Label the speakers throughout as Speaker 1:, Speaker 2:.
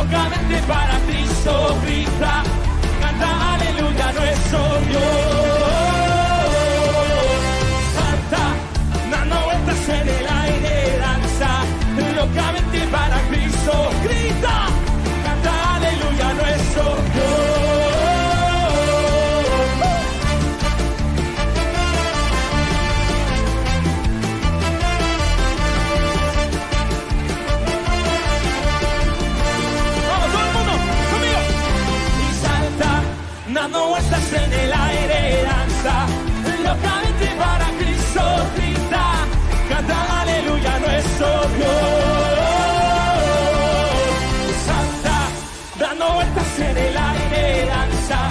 Speaker 1: locamente para Cristo grita, canta aleluya nuestro Dios. Salta, dando vueltas en el aire, danza, locamente para Cristo grita, canta aleluya nuestro Dios. Dando vueltas en el aire, danza, locamente para Cristo grita, canta aleluya nuestro Dios. Salta, dando vueltas en el aire, danza,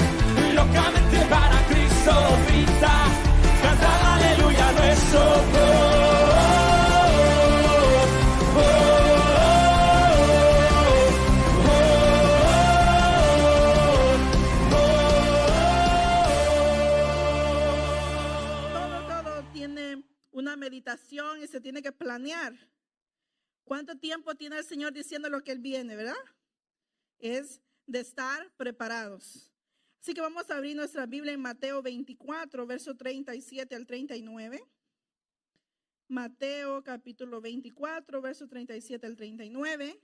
Speaker 1: locamente para Cristo grita, canta aleluya nuestro Dios.
Speaker 2: Una meditación y se tiene que planear. ¿Cuánto tiempo tiene el Señor diciendo lo que Él viene, verdad? Es de estar preparados. Así que vamos a abrir nuestra Biblia en Mateo 24, verso 37 al 39. Mateo capítulo 24, verso 37 al 39.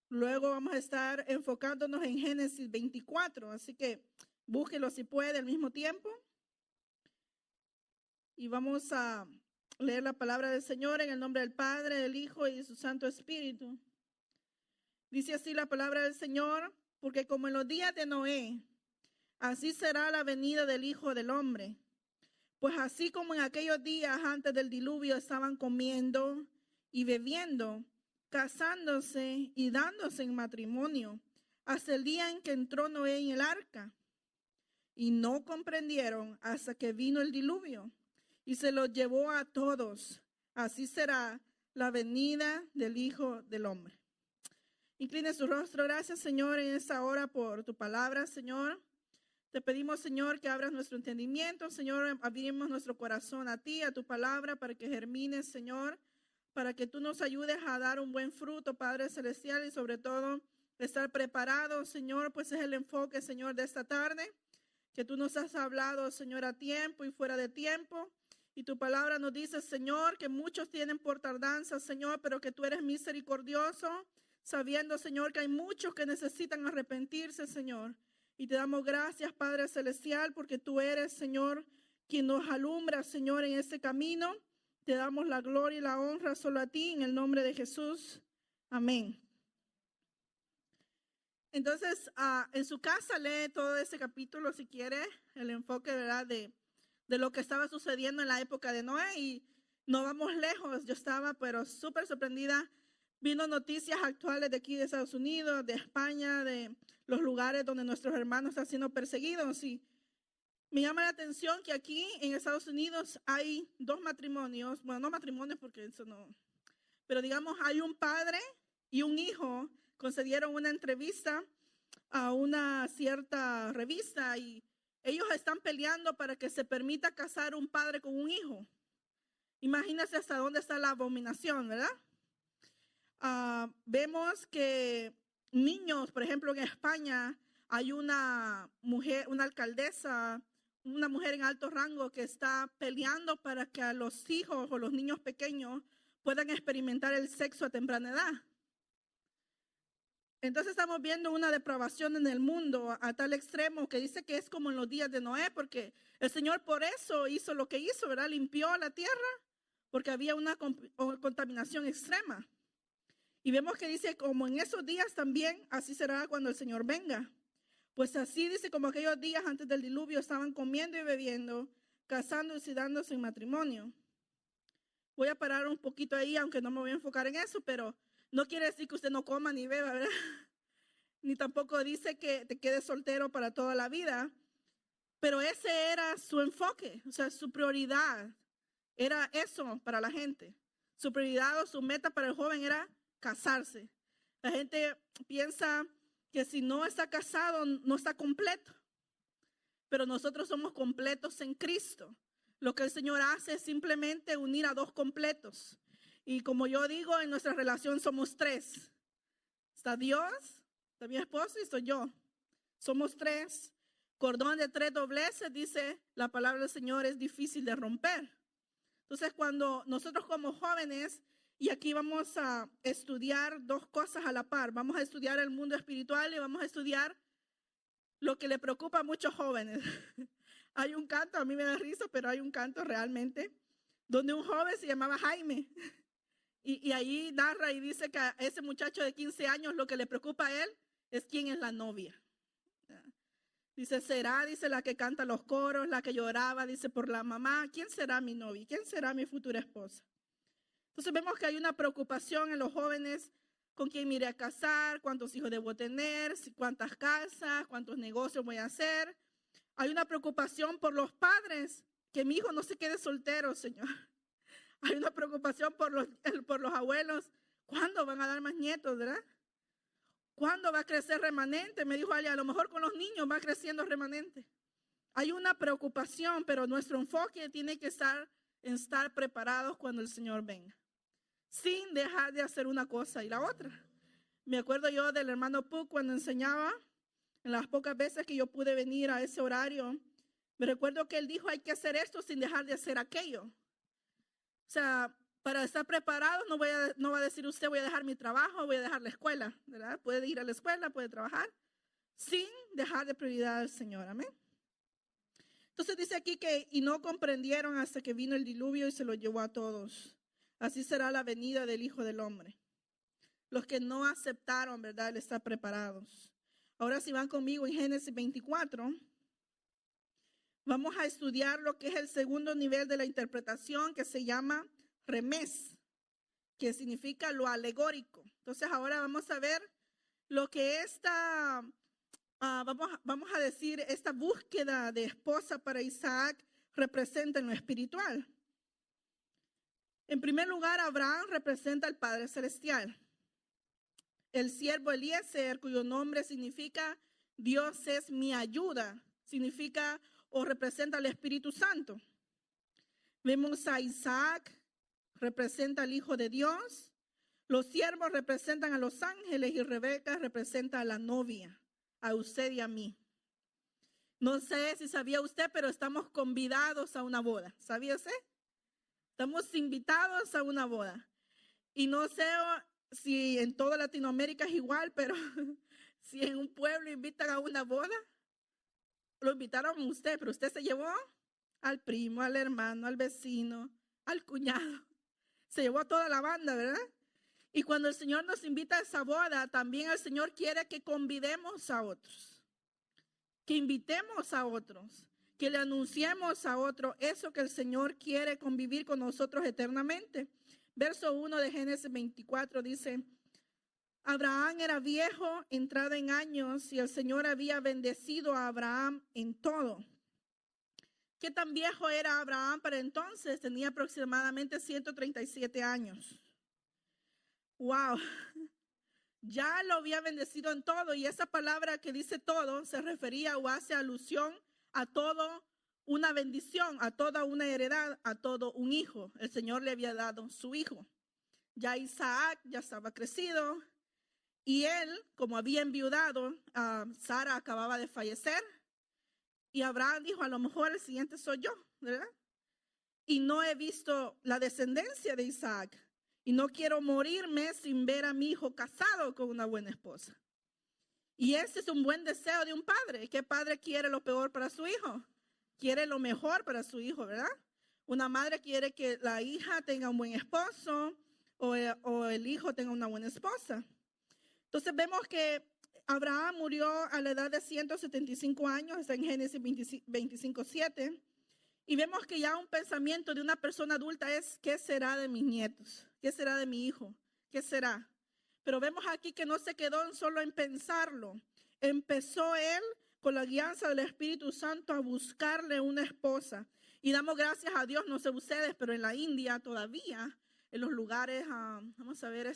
Speaker 2: Luego vamos a estar enfocándonos en Génesis 24, así que búsquelo si puede al mismo tiempo. Y vamos a leer la palabra del Señor en el nombre del Padre, del Hijo y de su Santo Espíritu. Dice así la palabra del Señor: porque como en los días de Noé, así será la venida del Hijo del Hombre. Pues así como en aquellos días antes del diluvio estaban comiendo y bebiendo, casándose y dándose en matrimonio, hasta el día en que entró Noé en el arca. Y no comprendieron hasta que vino el diluvio y se los llevó a todos. Así será la venida del Hijo del Hombre. Incline su rostro. Gracias, Señor, en esta hora por tu palabra, Señor. Te pedimos, Señor, que abras nuestro entendimiento. Señor, abrimos nuestro corazón a ti, a tu palabra, para que germine, Señor, para que tú nos ayudes a dar un buen fruto, Padre Celestial, y sobre todo estar preparados, Señor, pues es el enfoque, Señor, de esta tarde, que tú nos has hablado, Señor, a tiempo y fuera de tiempo. Y tu palabra nos dice, Señor, que muchos tienen por tardanza, Señor, pero que tú eres misericordioso, sabiendo, Señor, que hay muchos que necesitan arrepentirse, Señor. Y te damos gracias, Padre Celestial, porque tú eres, Señor, quien nos alumbra, Señor, en este camino. Te damos la gloria y la honra solo a ti, en el nombre de Jesús. Amén. Entonces, en su casa lee todo este capítulo, si quiere, el enfoque, ¿verdad?, de lo que estaba sucediendo en la época de Noé. Y no vamos lejos. Yo estaba pero súper sorprendida. Vino noticias actuales de aquí de Estados Unidos, de España, de los lugares donde nuestros hermanos están siendo perseguidos. Y me llama la atención que aquí en Estados Unidos hay dos matrimonios. Bueno, no matrimonios porque eso no. Pero digamos, hay un padre y un hijo. Concedieron una entrevista a una cierta revista y ellos están peleando para que se permita casar un padre con un hijo. Imagínense hasta dónde está la abominación, ¿verdad? Vemos que niños, por ejemplo, en España hay una mujer, una alcaldesa, una mujer en alto rango que está peleando para que a los hijos o los niños pequeños puedan experimentar el sexo a temprana edad. Entonces estamos viendo una depravación en el mundo a tal extremo que dice que es como en los días de Noé, porque el Señor por eso hizo lo que hizo, ¿verdad? Limpió la tierra porque había una contaminación extrema. Y vemos que dice, como en esos días también, así será cuando el Señor venga. Pues así dice, como aquellos días antes del diluvio estaban comiendo y bebiendo, casándose y dándose en matrimonio. Voy a parar un poquito ahí, aunque no me voy a enfocar en eso, pero no quiere decir que usted no coma ni beba, ¿verdad? Ni tampoco dice que te quedes soltero para toda la vida. Pero ese era su enfoque, o sea, su prioridad era eso para la gente. Su prioridad o su meta para el joven era casarse. La gente piensa que si no está casado, no está completo. Pero nosotros somos completos en Cristo. Lo que el Señor hace es simplemente unir a dos completos. Y como yo digo, en nuestra relación somos tres. Está Dios, Está mi esposo y soy yo. Somos tres. Cordón de 3 dobleces, dice la palabra del Señor, es difícil de romper. Entonces, cuando nosotros como jóvenes, y aquí vamos a estudiar 2 cosas a la par. Vamos a estudiar el mundo espiritual y vamos a estudiar lo que le preocupa a muchos jóvenes. Hay un canto, a mí me da risa, pero hay un canto realmente, donde un joven se llamaba Jaime. Y ahí narra y dice que a ese muchacho de 15 años lo que le preocupa a él es quién es la novia. Dice, será, dice, la que canta los coros, la que lloraba, dice, por la mamá. ¿Quién será mi novia? ¿Quién será mi futura esposa? Entonces vemos que hay una preocupación en los jóvenes con quién me iré a casar, cuántos hijos debo tener, cuántas casas, cuántos negocios voy a hacer. Hay una preocupación por los padres, que mi hijo no se quede soltero, Señor. Hay una preocupación por los abuelos. ¿Cuándo van a dar más nietos, verdad? ¿Cuándo va a crecer remanente? Me dijo alguien, a lo mejor con los niños va creciendo remanente. Hay una preocupación, pero nuestro enfoque tiene que estar en estar preparados cuando el Señor venga, sin dejar de hacer una cosa y la otra. Me acuerdo yo del hermano Puck cuando enseñaba, en las pocas veces que yo pude venir a ese horario, me recuerdo que él dijo, hay que hacer esto sin dejar de hacer aquello. O sea, para estar preparado no va a decir usted voy a dejar mi trabajo, voy a dejar la escuela, ¿verdad? Puede ir a la escuela, puede trabajar, sin dejar de prioridad al Señor, amén. Entonces dice aquí que, y no comprendieron hasta que vino el diluvio y se lo llevó a todos. Así será la venida del Hijo del Hombre. Los que no aceptaron, ¿verdad?, el estar preparados. Ahora si van conmigo en Génesis 24, vamos a estudiar lo que es el segundo nivel de la interpretación que se llama remés, que significa lo alegórico. Entonces ahora vamos a ver lo que vamos a decir, esta búsqueda de esposa para Isaac representa en lo espiritual. En primer lugar, Abraham representa al Padre Celestial. El siervo Eliezer, cuyo nombre significa Dios es mi ayuda, significa o representa al Espíritu Santo. Vemos a Isaac, representa al Hijo de Dios. Los siervos representan a los ángeles y Rebeca representa a la novia, a usted y a mí. No sé si sabía usted, pero estamos convidados a una boda. ¿Sabía usted? Estamos invitados a una boda. Y no sé si en toda Latinoamérica es igual, pero si en un pueblo invitan a una boda, lo invitaron a usted, pero usted se llevó al primo, al hermano, al vecino, al cuñado. Se llevó a toda la banda, ¿verdad? Y cuando el Señor nos invita a esa boda, también el Señor quiere que convidemos a otros, que invitemos a otros, que le anunciemos a otros eso que el Señor quiere convivir con nosotros eternamente. Verso 1 de Génesis 24 dice, Abraham era viejo, entrado en años, y el Señor había bendecido a Abraham en todo. ¿Qué tan viejo era Abraham para entonces? Tenía aproximadamente 137 años. ¡Wow! Ya lo había bendecido en todo, y esa palabra que dice todo se refería o hace alusión a todo una bendición, a toda una heredad, a todo un hijo. El Señor le había dado su hijo. Ya Isaac ya estaba crecido y él, como había enviudado, Sara acababa de fallecer y Abraham dijo, a lo mejor el siguiente soy yo, ¿verdad? Y no he visto la descendencia de Isaac y no quiero morirme sin ver a mi hijo casado con una buena esposa. Y ese es un buen deseo de un padre. ¿Qué padre quiere lo peor para su hijo? Quiere lo mejor para su hijo, ¿verdad? Una madre quiere que la hija tenga un buen esposo o el hijo tenga una buena esposa. Entonces vemos que Abraham murió a la edad de 175 años, está en Génesis 25:7. Y vemos que ya un pensamiento de una persona adulta es, ¿qué será de mis nietos? ¿Qué será de mi hijo? ¿Qué será? Pero vemos aquí que no se quedó solo en pensarlo. Empezó él, con la guianza del Espíritu Santo, a buscarle una esposa. Y damos gracias a Dios, no sé ustedes, pero en la India todavía, en los lugares, vamos a ver,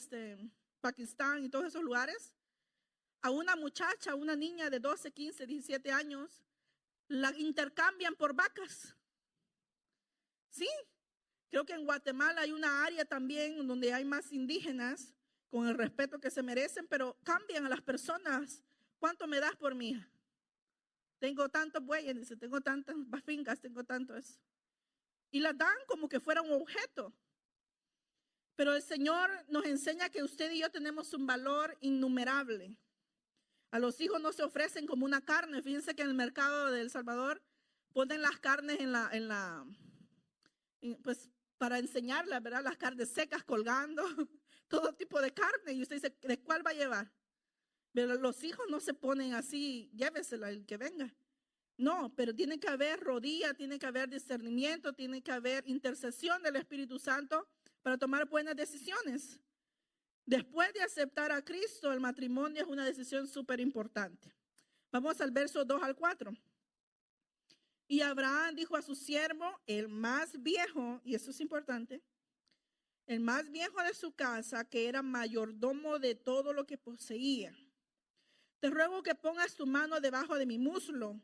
Speaker 2: Pakistán y todos esos lugares, a una muchacha, a una niña de 12, 15, 17 años, la intercambian por vacas. Sí, creo que en Guatemala hay una área también donde hay más indígenas con el respeto que se merecen, pero cambian a las personas. ¿Cuánto me das por mi hija? Tengo tantos bueyes, dice, tengo tantas fincas, tengo tanto eso. Y las dan como que fuera un objeto. Pero el Señor nos enseña que usted y yo tenemos un valor innumerable. A los hijos no se ofrecen como una carne. Fíjense que en el mercado de El Salvador ponen las carnes pues para enseñarlas, ¿verdad? Las carnes secas colgando, todo tipo de carne. Y usted dice, ¿de cuál va a llevar? Pero los hijos no se ponen así, llévesela el que venga. No, pero tiene que haber rodilla, tiene que haber discernimiento, tiene que haber intercesión del Espíritu Santo para tomar buenas decisiones. Después de aceptar a Cristo, el matrimonio es una decisión súper importante. Vamos al verso 2 al 4. Y Abraham dijo a su siervo, el más viejo, y eso es importante, el más viejo de su casa, que era mayordomo de todo lo que poseía. Te ruego que pongas tu mano debajo de mi muslo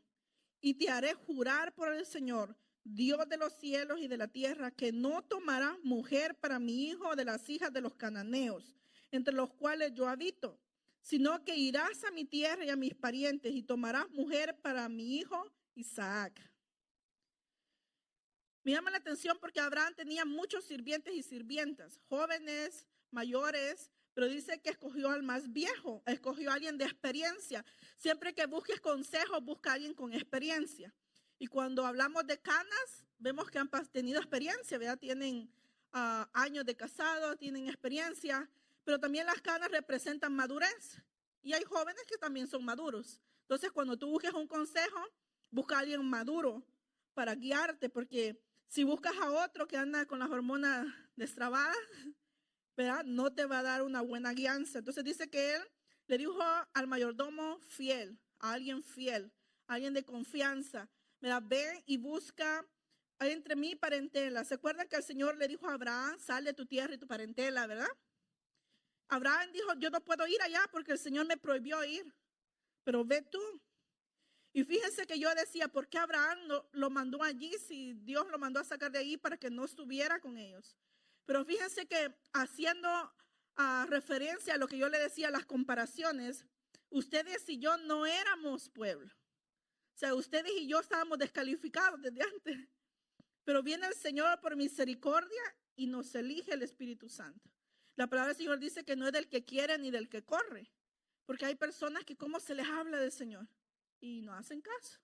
Speaker 2: y te haré jurar por el Señor, Dios de los cielos y de la tierra, que no tomarás mujer para mi hijo de las hijas de los cananeos, entre los cuales yo habito, sino que irás a mi tierra y a mis parientes y tomarás mujer para mi hijo Isaac. Me llama la atención porque Abraham tenía muchos sirvientes y sirvientas, jóvenes, mayores, pero dice que escogió al más viejo, escogió a alguien de experiencia. Siempre que busques consejos, busca a alguien con experiencia. Y cuando hablamos de canas, vemos que han tenido experiencia, ¿verdad? Tienen años de casado, tienen experiencia, pero también las canas representan madurez. Y hay jóvenes que también son maduros. Entonces, cuando tú busques un consejo, busca a alguien maduro para guiarte, porque si buscas a otro que anda con las hormonas destrabadas, ¿verdad? No te va a dar una buena guianza. Entonces dice que él le dijo al mayordomo fiel, a alguien fiel, a alguien de confianza, ¿verdad? Ve y busca entre mí parentela. ¿Se acuerdan que el Señor le dijo a Abraham, sal de tu tierra y tu parentela, ¿verdad? Abraham dijo, yo no puedo ir allá porque el Señor me prohibió ir, pero ve tú. Y fíjense que yo decía, ¿por qué Abraham lo mandó allí si Dios lo mandó a sacar de ahí para que no estuviera con ellos? Pero fíjense que haciendo referencia a lo que yo le decía, las comparaciones, ustedes y yo no éramos pueblo. O sea, ustedes y yo estábamos descalificados desde antes. Pero viene el Señor por misericordia y nos elige el Espíritu Santo. La palabra del Señor dice que no es del que quiere ni del que corre. Porque hay personas que cómo se les habla del Señor y no hacen caso.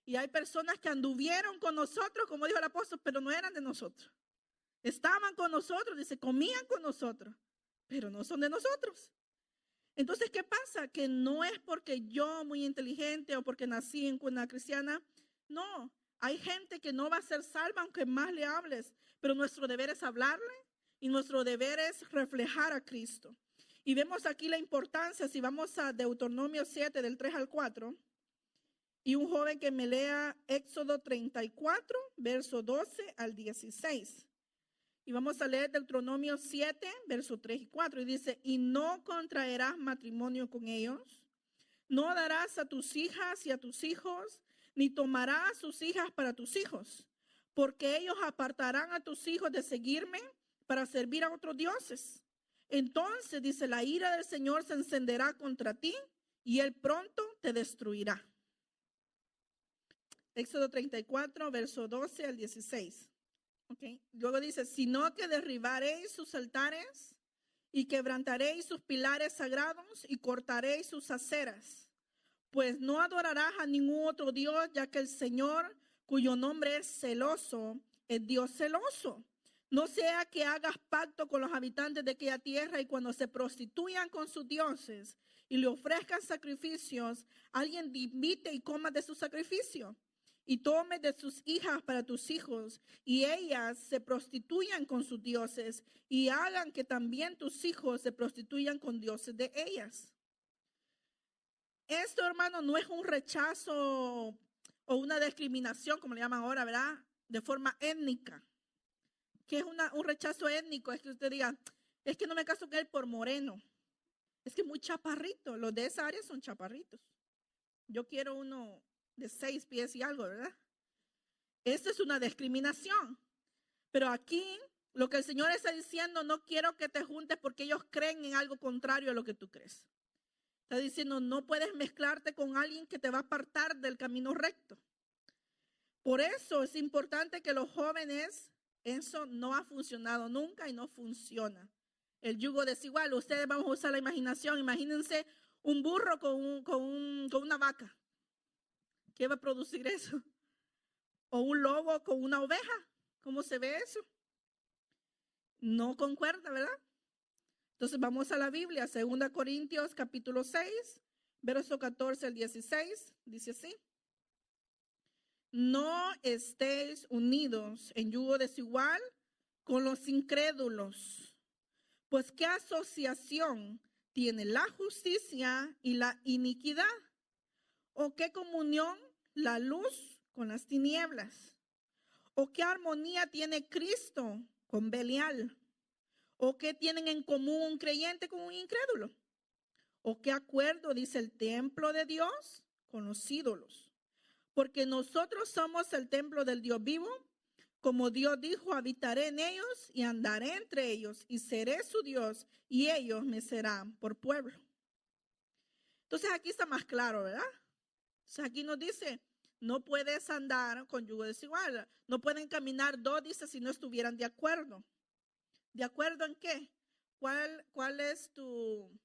Speaker 2: Y hay personas que anduvieron con nosotros, como dijo el apóstol, pero no eran de nosotros. Estaban con nosotros, dice, comían con nosotros, pero no son de nosotros. Entonces, ¿qué pasa? Que no es porque yo muy inteligente o porque nací en cuna cristiana. No, hay gente que no va a ser salva aunque más le hables, pero nuestro deber es hablarle y nuestro deber es reflejar a Cristo. Y vemos aquí la importancia, si vamos a Deuteronomio 7, del 3 al 4, y un joven que me lea Éxodo 34, verso 12 al 16. Y vamos a leer Deuteronomio 7, versos 3 y 4. Y dice, y no contraerás matrimonio con ellos, no darás a tus hijas y a tus hijos, ni tomarás sus hijas para tus hijos, porque ellos apartarán a tus hijos de seguirme para servir a otros dioses. Entonces, dice, la ira del Señor se encenderá contra ti y él pronto te destruirá. Éxodo 34, verso 12 al 16. Okay. Luego dice, sino que derribaréis sus altares y quebrantaréis sus pilares sagrados y cortaréis sus aceras, pues no adorarás a ningún otro Dios, ya que el Señor, cuyo nombre es celoso, es Dios celoso. No sea que hagas pacto con los habitantes de aquella tierra y cuando se prostituyan con sus dioses y le ofrezcan sacrificios, alguien te invite y coma de su sacrificio. Y tome de sus hijas para tus hijos, y ellas se prostituyan con sus dioses, y hagan que también tus hijos se prostituyan con dioses de ellas. Esto, hermano, no es un rechazo o una discriminación, como le llaman ahora, ¿verdad? De forma étnica. ¿Qué es un rechazo étnico? Es que usted diga, es que no me caso con él por moreno. Es que es muy chaparrito. Los de esa área son chaparritos. Yo quiero uno de 6 pies y algo, ¿verdad? Esto es una discriminación. Pero aquí Lo que el Señor está diciendo, no quiero que te juntes porque ellos creen en algo contrario a lo que tú crees. Está diciendo, no puedes mezclarte con alguien que te va a apartar del camino recto. Por eso es importante que los jóvenes, eso no ha funcionado nunca y no funciona. El yugo desigual, ustedes vamos a usar la imaginación. Imagínense un burro con una vaca. ¿Qué va a producir eso? O un lobo con una oveja. ¿Cómo se ve eso? No concuerda, ¿verdad? Entonces vamos a la Biblia, 2 Corintios capítulo 6, verso 14 al 16, dice así. No estéis unidos en yugo desigual con los incrédulos, pues ¿qué asociación tiene la justicia y la iniquidad? ¿O qué comunión la luz con las tinieblas? ¿O qué armonía tiene Cristo con Belial? ¿O qué tienen en común un creyente con un incrédulo? ¿O qué acuerdo dice el templo de Dios con los ídolos? Porque nosotros somos el templo del Dios vivo. Como Dios dijo, habitaré en ellos y andaré entre ellos y seré su Dios y ellos me serán por pueblo. Entonces aquí está más claro, ¿verdad? O sea, aquí nos dice, no puedes andar con yugo desigual. No pueden caminar dos, dice, si no estuvieran de acuerdo. ¿De acuerdo en qué? ¿Cuál es tu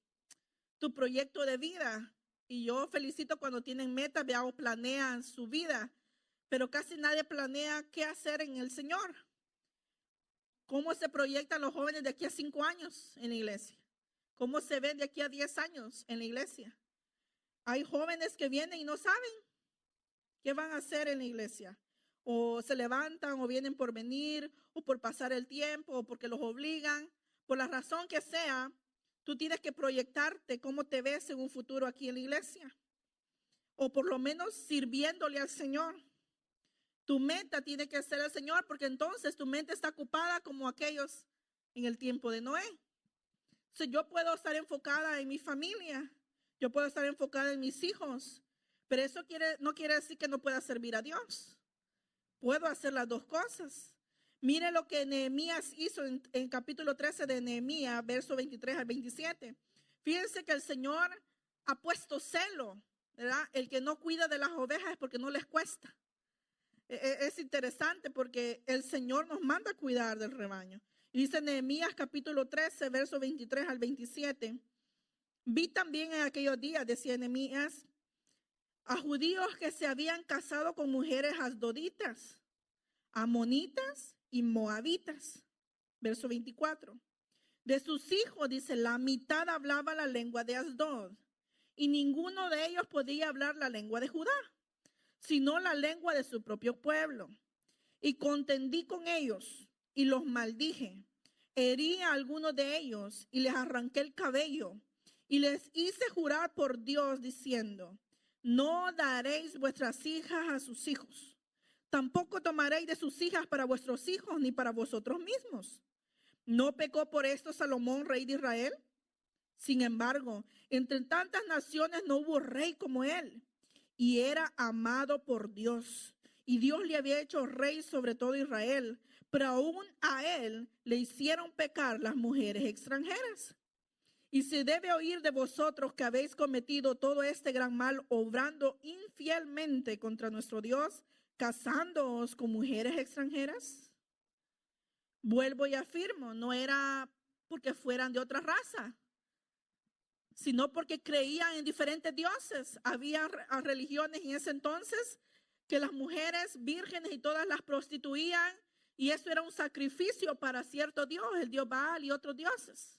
Speaker 2: proyecto de vida? Y yo felicito cuando tienen metas, veamos, planean su vida, pero casi nadie planea qué hacer en el Señor. ¿Cómo se proyectan los jóvenes de aquí a 5 años en la iglesia? ¿Cómo se ven de aquí a 10 años en la iglesia? Hay jóvenes que vienen y no saben qué van a hacer en la iglesia. O se levantan o vienen por venir o por pasar el tiempo o porque los obligan. Por la razón que sea, tú tienes que proyectarte cómo te ves en un futuro aquí en la iglesia. O por lo menos sirviéndole al Señor. Tu meta tiene que ser el Señor porque entonces tu mente está ocupada como aquellos en el tiempo de Noé. Entonces yo puedo estar enfocada en mi familia. Yo puedo estar enfocada en mis hijos. Pero eso no quiere decir que no pueda servir a Dios. Puedo hacer las dos cosas. Mire lo que Nehemías hizo en capítulo 13 de Nehemías, verso 23 al 27. Fíjense que el Señor ha puesto celo, ¿verdad? El que no cuida de las ovejas es porque no les cuesta. Es interesante porque el Señor nos manda a cuidar del rebaño. Y dice Nehemías capítulo 13, verso 23 al 27. Vi también en aquellos días, decía Nehemías, a judíos que se habían casado con mujeres asdoditas, amonitas y moabitas. Verso 24. De sus hijos, dice, la mitad hablaba la lengua de Asdod y ninguno de ellos podía hablar la lengua de Judá, sino la lengua de su propio pueblo. Y contendí con ellos y los maldije. Herí a algunos de ellos y les arranqué el cabello y les hice jurar por Dios diciendo, no daréis vuestras hijas a sus hijos, tampoco tomaréis de sus hijas para vuestros hijos ni para vosotros mismos. ¿No pecó por esto Salomón, rey de Israel? Sin embargo, entre tantas naciones no hubo rey como él, y era amado por Dios. Y Dios le había hecho rey sobre todo Israel, pero aún a él le hicieron pecar las mujeres extranjeras. Y se debe oír de vosotros que habéis cometido todo este gran mal, obrando infielmente contra nuestro Dios, casándoos con mujeres extranjeras. Vuelvo y afirmo, no era porque fueran de otra raza, sino porque creían en diferentes dioses. Había religiones en ese entonces que las mujeres vírgenes y todas las prostituían, y eso era un sacrificio para cierto dios, el dios Baal y otros dioses.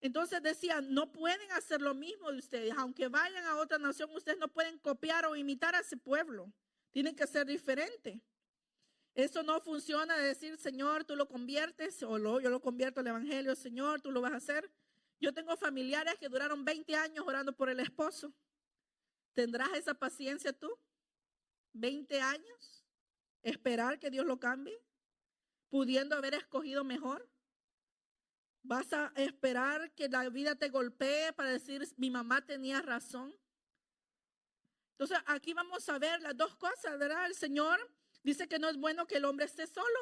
Speaker 2: Entonces decían, no pueden hacer lo mismo de ustedes. Aunque vayan a otra nación, ustedes no pueden copiar o imitar a ese pueblo. Tienen que ser diferentes. Eso no funciona de decir, Señor, tú lo conviertes, o yo lo convierto al evangelio, Señor, tú lo vas a hacer. Yo tengo familiares que duraron 20 años orando por el esposo. ¿Tendrás esa paciencia tú? 20 años. Esperar que Dios lo cambie, pudiendo haber escogido mejor. ¿Vas a esperar que la vida te golpee para decir, mi mamá tenía razón? Entonces, aquí vamos a ver las dos cosas, ¿verdad? El Señor dice que no es bueno que el hombre esté solo.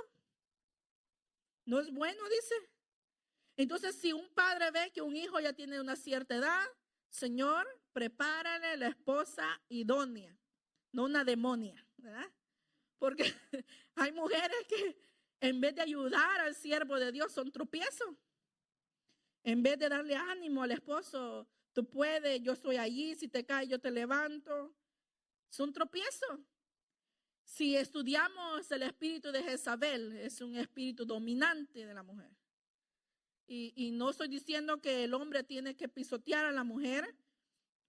Speaker 2: No es bueno, dice. Entonces, si un padre ve que un hijo ya tiene una cierta edad, Señor, prepárale la esposa idónea, no una demonia, ¿verdad? Porque hay mujeres que en vez de ayudar al siervo de Dios son tropiezos. En vez de darle ánimo al esposo, tú puedes, yo estoy allí, si te caes yo te levanto. Son tropiezos. Si estudiamos el espíritu de Jezabel, es un espíritu dominante de la mujer. Y no estoy diciendo que el hombre tiene que pisotear a la mujer,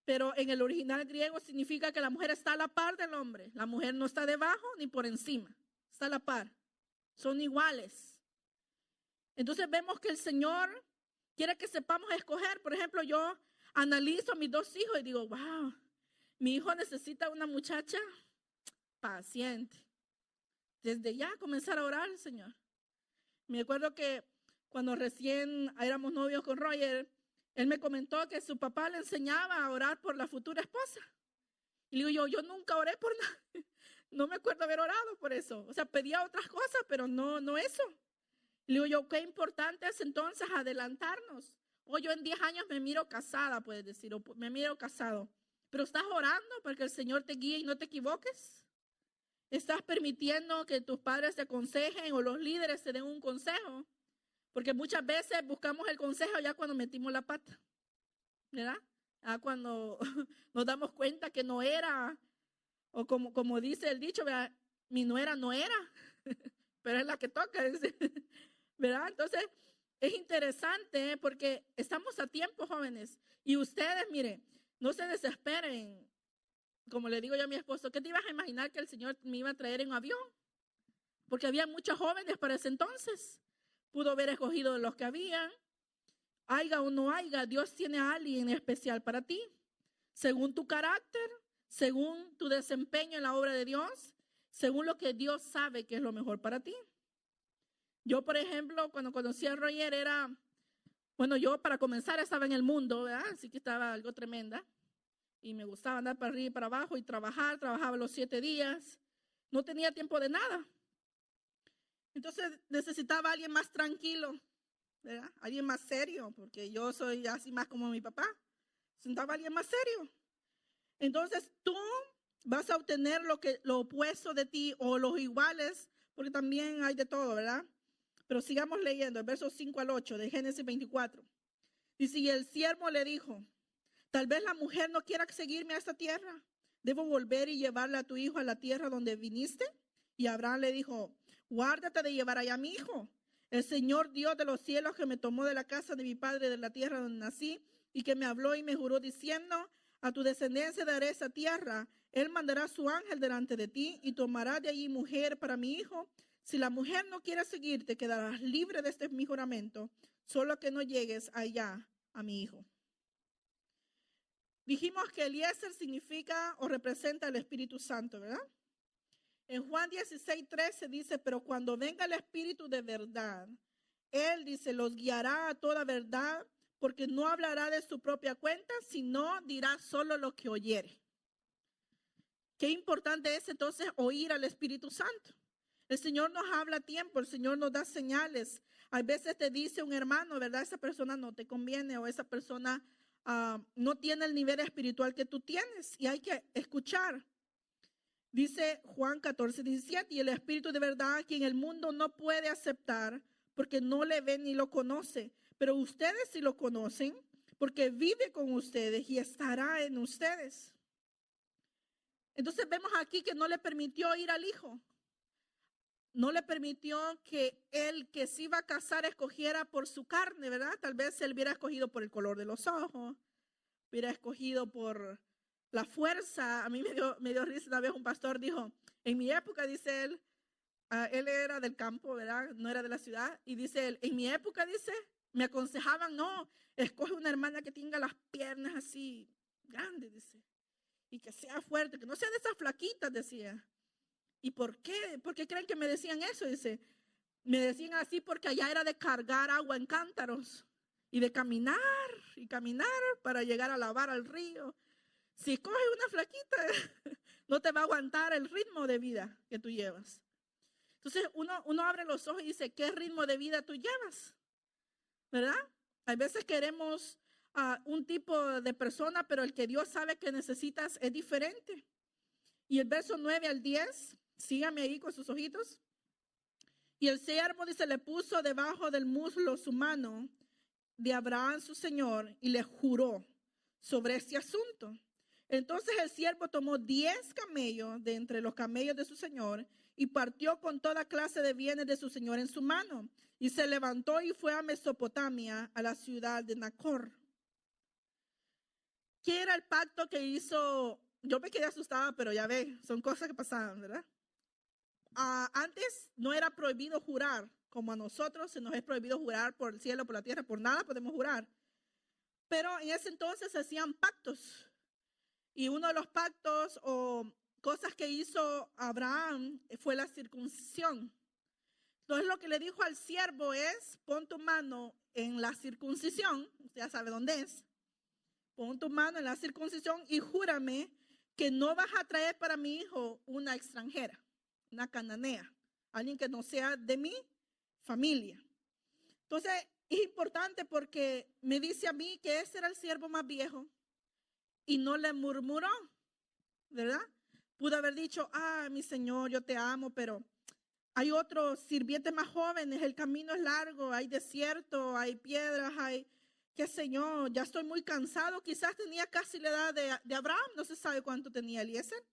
Speaker 2: pero en el original griego significa que la mujer está a la par del hombre. La mujer no está debajo ni por encima, está a la par. Son iguales. Entonces vemos que el Señor quiere que sepamos escoger. Por ejemplo, yo analizo a mis dos hijos y digo, wow, mi hijo necesita una muchacha paciente. Desde ya comenzar a orar al Señor. Me acuerdo que cuando recién éramos novios con Roger, él me comentó que su papá le enseñaba a orar por la futura esposa. Y le digo yo nunca oré por nada. No me acuerdo haber orado por eso. O sea, pedía otras cosas, pero no eso. Le digo yo, qué importante es entonces adelantarnos. O yo en 10 años me miro casada, puedes decir, o me miro casado. Pero estás orando para que el Señor te guíe y no te equivoques. Estás permitiendo que tus padres te aconsejen o los líderes te den un consejo. Porque muchas veces buscamos el consejo ya cuando metimos la pata, ¿verdad? Cuando nos damos cuenta que no era, o como dice el dicho, ¿verdad? Mi nuera no era, pero es la que toca, ¿verdad? Entonces, es interesante porque estamos a tiempo, jóvenes. Y ustedes, miren, no se desesperen. Como le digo yo a mi esposo, ¿qué te ibas a imaginar que el Señor me iba a traer en un avión? Porque había muchos jóvenes para ese entonces. Pudo haber escogido de los que habían. Haiga o no haiga, Dios tiene a alguien especial para ti. Según tu carácter, según tu desempeño en la obra de Dios, según lo que Dios sabe que es lo mejor para ti. Yo, por ejemplo, cuando conocí a Roger yo para comenzar estaba en el mundo, ¿verdad? Así que estaba algo tremenda. Y me gustaba andar para arriba y para abajo y trabajaba los 7 días. No tenía tiempo de nada. Entonces necesitaba a alguien más tranquilo, ¿verdad? Alguien más serio, porque yo soy así más como mi papá. Necesitaba a alguien más serio. Entonces tú vas a obtener lo opuesto de ti o los iguales, porque también hay de todo, ¿verdad? Pero sigamos leyendo, el verso 5 al 8 de Génesis 24. Dice, y el siervo le dijo, tal vez la mujer no quiera seguirme a esta tierra. ¿Debo volver y llevarle a tu hijo a la tierra donde viniste? Y Abraham le dijo, guárdate de llevar allá a mi hijo. El Señor Dios de los cielos que me tomó de la casa de mi padre, de la tierra donde nací, y que me habló y me juró diciendo, a tu descendencia daré esa tierra. Él mandará su ángel delante de ti y tomará de allí mujer para mi hijo. Si la mujer no quiere seguirte, quedarás libre de este mi juramento, solo que no llegues allá a mi hijo. Dijimos que Eliezer significa o representa el Espíritu Santo, ¿verdad? En Juan 16:13 dice, pero cuando venga el Espíritu de verdad, Él dice, los guiará a toda verdad, porque no hablará de su propia cuenta, sino dirá solo lo que oyere. Qué importante es entonces oír al Espíritu Santo. El Señor nos habla a tiempo, el Señor nos da señales. A veces te dice un hermano, ¿verdad? Esa persona no te conviene o esa persona no tiene el nivel espiritual que tú tienes y hay que escuchar. Dice Juan 14:17, y el Espíritu de verdad quien el mundo no puede aceptar porque no le ve ni lo conoce, pero ustedes sí lo conocen porque vive con ustedes y estará en ustedes. Entonces vemos aquí que no le permitió ir al hijo. No le permitió que él que se iba a casar escogiera por su carne, ¿verdad? Tal vez él hubiera escogido por el color de los ojos, hubiera escogido por la fuerza. A mí me dio risa una vez un pastor dijo, en mi época, dice él era del campo, ¿verdad? No era de la ciudad. Y dice él, en mi época, dice, me aconsejaban, no, escoge una hermana que tenga las piernas así grandes, dice, y que sea fuerte, que no sea de esas flaquitas, decía. ¿Y por qué? ¿Por qué creen que me decían eso? Dice, me decían así porque allá era de cargar agua en cántaros y de caminar y caminar para llegar a lavar al río. Si coges una flaquita, no te va a aguantar el ritmo de vida que tú llevas. Entonces uno abre los ojos y dice, ¿qué ritmo de vida tú llevas? ¿Verdad? A veces queremos un tipo de persona, pero el que Dios sabe que necesitas es diferente. Y el verso 9 al 10, sígame ahí con sus ojitos. Y el siervo, dice, le puso debajo del muslo su mano de Abraham su señor y le juró sobre este asunto. Entonces el siervo tomó 10 camellos de entre los camellos de su señor y partió con toda clase de bienes de su señor en su mano. Y se levantó y fue a Mesopotamia, a la ciudad de Nacor. ¿Qué era el pacto que hizo? Yo me quedé asustada, pero ya ve, son cosas que pasaban, ¿verdad? Antes no era prohibido jurar, como a nosotros se nos es prohibido jurar por el cielo, por la tierra, por nada podemos jurar. Pero en ese entonces se hacían pactos. Y uno de los pactos o cosas que hizo Abraham fue la circuncisión. Entonces lo que le dijo al siervo es, pon tu mano en la circuncisión, ya sabe dónde es, pon tu mano en la circuncisión y júrame que no vas a traer para mi hijo una extranjera, una cananea, alguien que no sea de mi familia. Entonces es importante porque me dice a mí que ese era el siervo más viejo y no le murmuró, ¿verdad? Pudo haber dicho, mi señor, yo te amo, pero hay otros sirvientes más jóvenes, el camino es largo, hay desierto, hay piedras, hay, qué sé yo, ya estoy muy cansado. Quizás tenía casi la edad de Abraham, no se sabe cuánto tenía Eliezer,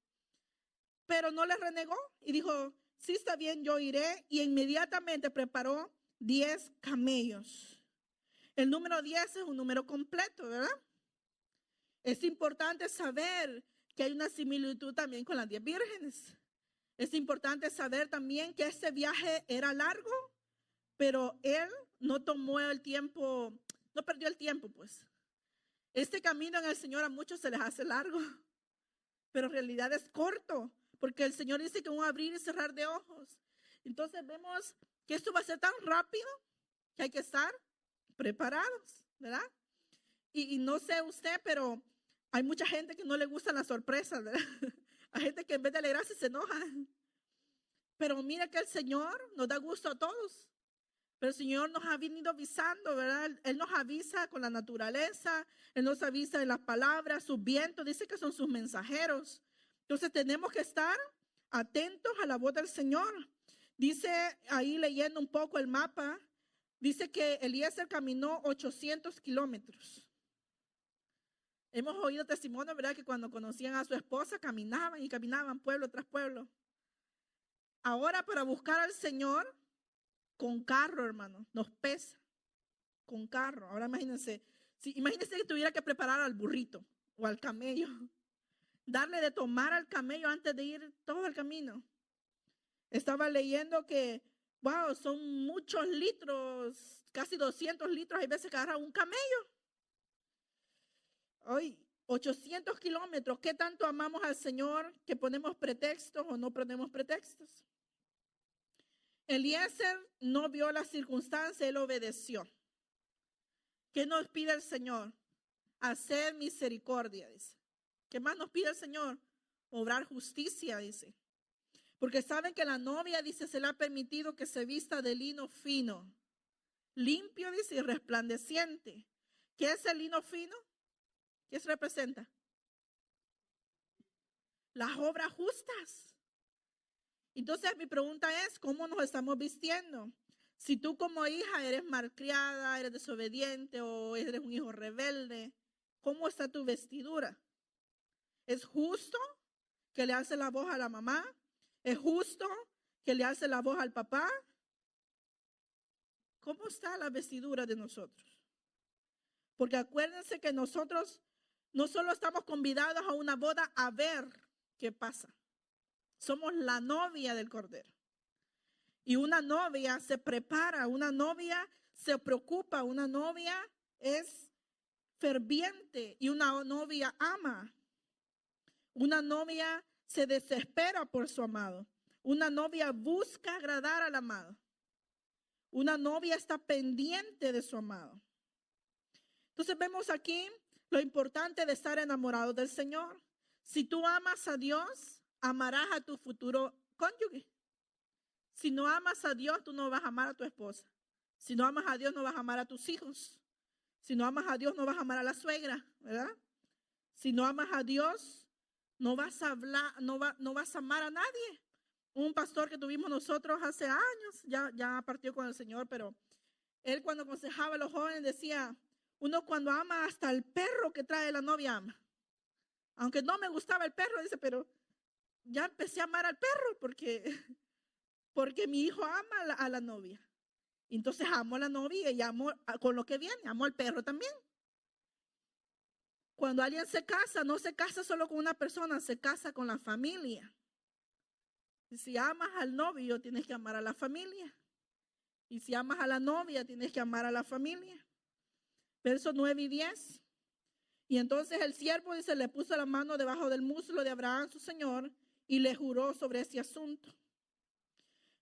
Speaker 2: pero no le renegó y dijo, sí está bien, yo iré, y inmediatamente preparó 10 camellos. El número 10 es un número completo, ¿verdad? Es importante saber que hay una similitud también con las 10 vírgenes. Es importante saber también que este viaje era largo, pero él no tomó el tiempo, no perdió el tiempo, pues. Este camino en el Señor a muchos se les hace largo, pero en realidad es corto, porque el Señor dice que un abrir y cerrar de ojos. Entonces vemos que esto va a ser tan rápido que hay que estar preparados, ¿verdad? Y no sé usted, pero hay mucha gente que no le gustan las sorpresas, ¿verdad? Hay gente que en vez de alegrarse se enoja. Pero mira que el Señor nos da gusto a todos. Pero el Señor nos ha venido avisando, ¿verdad? Él nos avisa con la naturaleza, Él nos avisa en las palabras, sus vientos, dice que son sus mensajeros. Entonces tenemos que estar atentos a la voz del Señor. Dice ahí leyendo un poco el mapa, dice que Eliezer caminó 800 kilómetros. Hemos oído testimonio, ¿verdad? Que cuando conocían a su esposa caminaban y caminaban pueblo tras pueblo. Ahora para buscar al Señor con carro, hermano, nos pesa. Con carro. Ahora imagínense que tuviera que preparar al burrito o al camello. Darle de tomar al camello antes de ir todo el camino. Estaba leyendo que, wow, son muchos litros, casi 200 litros, hay veces que agarra un camello. Hoy, 800 kilómetros, ¿qué tanto amamos al Señor que ponemos pretextos o no ponemos pretextos? Eliezer no vio la circunstancia, él obedeció. ¿Qué nos pide el Señor? Hacer misericordia, dice. ¿Qué más nos pide el Señor? Obrar justicia, dice. Porque saben que la novia, dice, se le ha permitido que se vista de lino fino, limpio, dice, y resplandeciente. ¿Qué es el lino fino? ¿Qué se representa? Las obras justas. Entonces mi pregunta es, ¿cómo nos estamos vistiendo? Si tú como hija eres malcriada, eres desobediente o eres un hijo rebelde, ¿cómo está tu vestidura? ¿Es justo que le alce la voz a la mamá? ¿Es justo que le alce la voz al papá? ¿Cómo está la vestidura de nosotros? Porque acuérdense que nosotros no solo estamos convidados a una boda a ver qué pasa. Somos la novia del Cordero. Y una novia se prepara, una novia se preocupa, una novia es ferviente y una novia ama. Una novia se desespera por su amado. Una novia busca agradar al amado. Una novia está pendiente de su amado. Entonces vemos aquí lo importante de estar enamorado del Señor. Si tú amas a Dios, amarás a tu futuro cónyuge. Si no amas a Dios, tú no vas a amar a tu esposa. Si no amas a Dios, no vas a amar a tus hijos. Si no amas a Dios, no vas a amar a la suegra, ¿verdad? Si no amas a Dios, no vas a hablar, no vas a amar a nadie. Un pastor que tuvimos nosotros hace años, ya partió con el Señor, pero él cuando aconsejaba a los jóvenes decía, uno cuando ama hasta el perro que trae la novia ama. Aunque no me gustaba el perro, dice, pero ya empecé a amar al perro porque mi hijo ama a la novia. Entonces amo a la novia y amo con lo que viene, amo al perro también. Cuando alguien se casa, no se casa solo con una persona, se casa con la familia. Y si amas al novio, tienes que amar a la familia. Y si amas a la novia, tienes que amar a la familia. Versos 9 y 10. Y entonces el siervo, dice, le puso la mano debajo del muslo de Abraham, su señor, y le juró sobre ese asunto.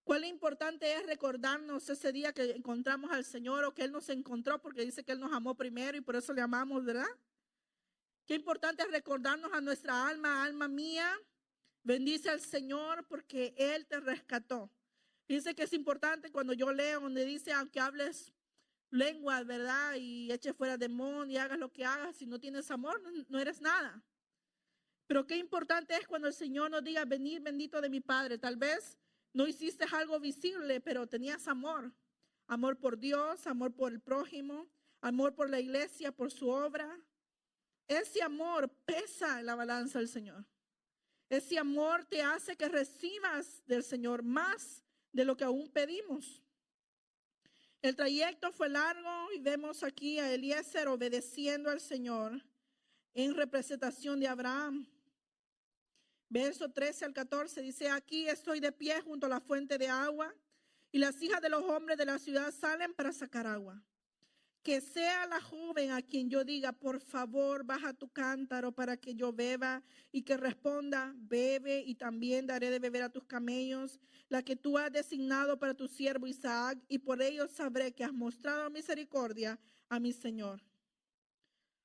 Speaker 2: Cuál importante es recordarnos ese día que encontramos al Señor o que Él nos encontró, porque dice que Él nos amó primero y por eso le amamos, ¿verdad? Qué importante es recordarnos a nuestra alma, alma mía, bendice al Señor porque Él te rescató. Dice que es importante cuando yo leo donde dice, aunque hables lenguas, ¿verdad? Y eches fuera demonios y hagas lo que hagas, si no tienes amor, no eres nada. Pero qué importante es cuando el Señor nos diga, venid bendito de mi Padre. Tal vez no hiciste algo visible, pero tenías amor. Amor por Dios, amor por el prójimo, amor por la iglesia, por su obra. Ese amor pesa en la balanza del Señor. Ese amor te hace que recibas del Señor más de lo que aún pedimos. El trayecto fue largo y vemos aquí a Eliezer obedeciendo al Señor en representación de Abraham. Verso 13 al 14 dice, aquí estoy de pie junto a la fuente de agua y las hijas de los hombres de la ciudad salen para sacar agua. Que sea la joven a quien yo diga, por favor, baja tu cántaro para que yo beba, y que responda, bebe, y también daré de beber a tus camellos, la que tú has designado para tu siervo Isaac, y por ello sabré que has mostrado misericordia a mi Señor.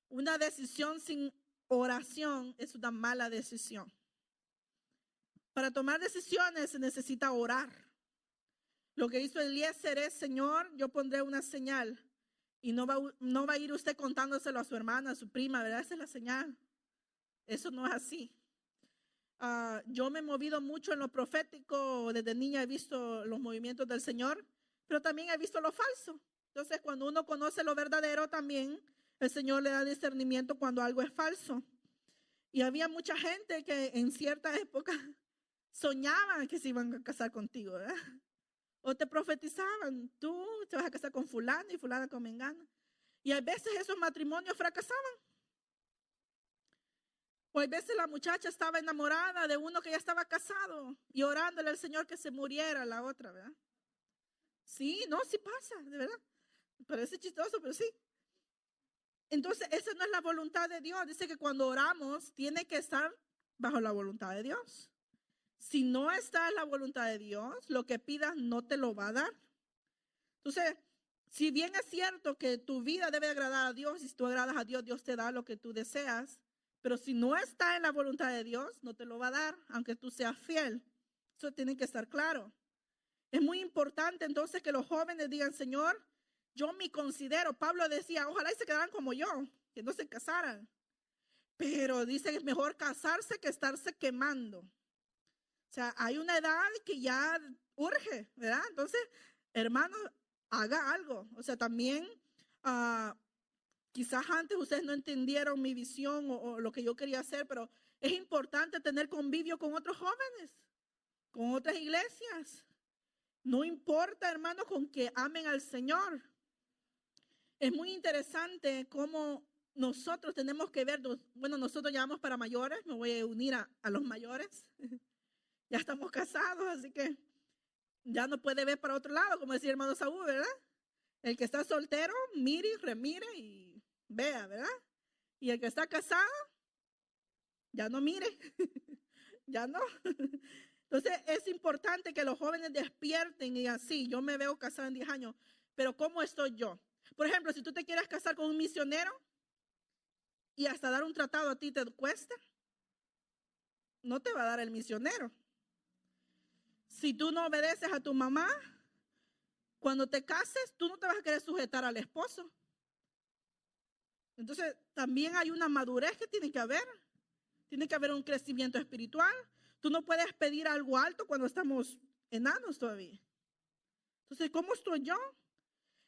Speaker 2: Una decisión sin oración es una mala decisión. Para tomar decisiones se necesita orar. Lo que hizo Eliezer es, Señor, yo pondré una señal. Y no va a ir usted contándoselo a su hermana, a su prima, ¿verdad? Esa es la señal. Eso no es así. Yo me he movido mucho en lo profético. Desde niña he visto los movimientos del Señor, pero también he visto lo falso. Entonces, cuando uno conoce lo verdadero, también el Señor le da discernimiento cuando algo es falso. Y había mucha gente que en cierta época soñaban que se iban a casar contigo, ¿verdad? O te profetizaban, tú te vas a casar con fulano y fulana con mengana. Y a veces esos matrimonios fracasaban. O a veces la muchacha estaba enamorada de uno que ya estaba casado y orándole al Señor que se muriera la otra, ¿verdad? Sí, no, sí pasa, de verdad. Parece chistoso, pero sí. Entonces, esa no es la voluntad de Dios. Dice que cuando oramos, tiene que estar bajo la voluntad de Dios. Si no está en la voluntad de Dios, lo que pidas no te lo va a dar. Entonces, si bien es cierto que tu vida debe agradar a Dios, y si tú agradas a Dios, Dios te da lo que tú deseas, pero si no está en la voluntad de Dios, no te lo va a dar, aunque tú seas fiel. Eso tiene que estar claro. Es muy importante entonces que los jóvenes digan, Señor, yo me considero, Pablo decía, ojalá y se quedaran como yo, que no se casaran. Pero dice que es mejor casarse que estarse quemando. O sea, hay una edad que ya urge, ¿verdad? Entonces, hermano, haga algo. O sea, también quizás antes ustedes no entendieron mi visión o lo que yo quería hacer, pero es importante tener convivio con otros jóvenes, con otras iglesias. No importa, hermano, con que amen al Señor. Es muy interesante cómo nosotros tenemos que ver, bueno, nosotros ya vamos para mayores, me voy a unir a los mayores. Ya estamos casados, así que ya no puede ver para otro lado, como decía el hermano Saúl, ¿verdad? El que está soltero, mire, remire y vea, ¿verdad? Y el que está casado, ya no mire, ya no. Entonces, es importante que los jóvenes despierten y digan, sí, yo me veo casado en 10 años, pero ¿cómo estoy yo? Por ejemplo, si tú te quieres casar con un misionero y hasta dar un tratado a ti te cuesta, no te va a dar el misionero. Si tú no obedeces a tu mamá, cuando te cases, tú no te vas a querer sujetar al esposo. Entonces, también hay una madurez que tiene que haber. Tiene que haber un crecimiento espiritual. Tú no puedes pedir algo alto cuando estamos enanos todavía. Entonces, ¿cómo estoy yo?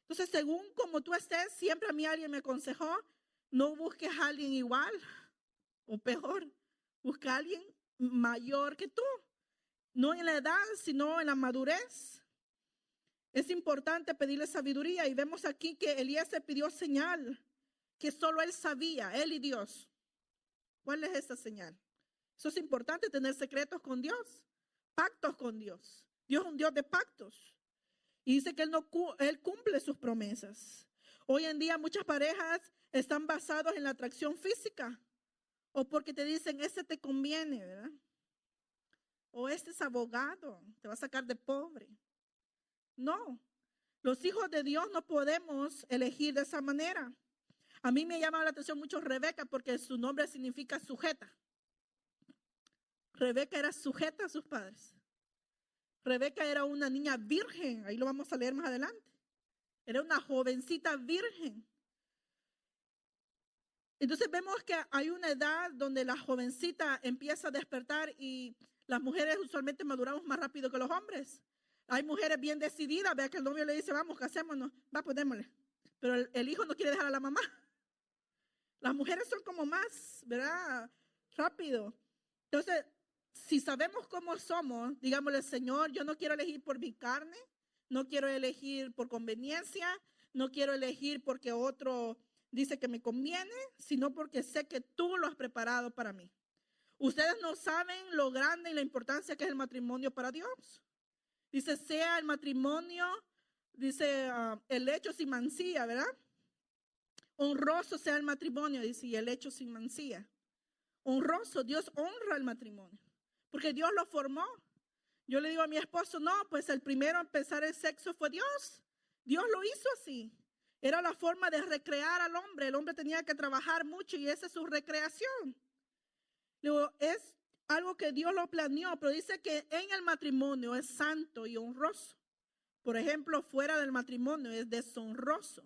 Speaker 2: Entonces, según como tú estés, siempre a mí alguien me aconsejó, no busques a alguien igual o peor. Busca a alguien mayor que tú. No en la edad, sino en la madurez. Es importante pedirle sabiduría. Y vemos aquí que Eliezer pidió señal que solo él sabía, él y Dios. ¿Cuál es esa señal? Eso es importante, tener secretos con Dios, pactos con Dios. Dios es un Dios de pactos. Y dice que él cumple sus promesas. Hoy en día muchas parejas están basadas en la atracción física. O porque te dicen, ese te conviene, ¿verdad? O este es abogado, te va a sacar de pobre. No, los hijos de Dios no podemos elegir de esa manera. A mí me llama la atención mucho Rebeca porque su nombre significa sujeta. Rebeca era sujeta a sus padres. Rebeca era una niña virgen, ahí lo vamos a leer más adelante. Era una jovencita virgen. Entonces vemos que hay una edad donde la jovencita empieza a despertar y las mujeres usualmente maduramos más rápido que los hombres. Hay mujeres bien decididas, vea que el novio le dice, vamos, casémonos, va, pues démosle. Pero el hijo no quiere dejar a la mamá. Las mujeres son como más, ¿verdad? Rápido. Entonces, si sabemos cómo somos, digámosle, Señor, yo no quiero elegir por mi carne, no quiero elegir por conveniencia, no quiero elegir porque otro dice que me conviene, sino porque sé que tú lo has preparado para mí. Ustedes no saben lo grande y la importancia que es el matrimonio para Dios. Dice, sea el matrimonio, dice, el hecho sin mancilla, ¿verdad? Honroso sea el matrimonio, dice, y el hecho sin mancilla. Honroso, Dios honra el matrimonio, porque Dios lo formó. Yo le digo a mi esposo, no, pues el primero a empezar el sexo fue Dios. Dios lo hizo así. Era la forma de recrear al hombre. El hombre tenía que trabajar mucho y esa es su recreación. Luego, es algo que Dios lo planeó, pero dice que en el matrimonio es santo y honroso. Por ejemplo, fuera del matrimonio es deshonroso,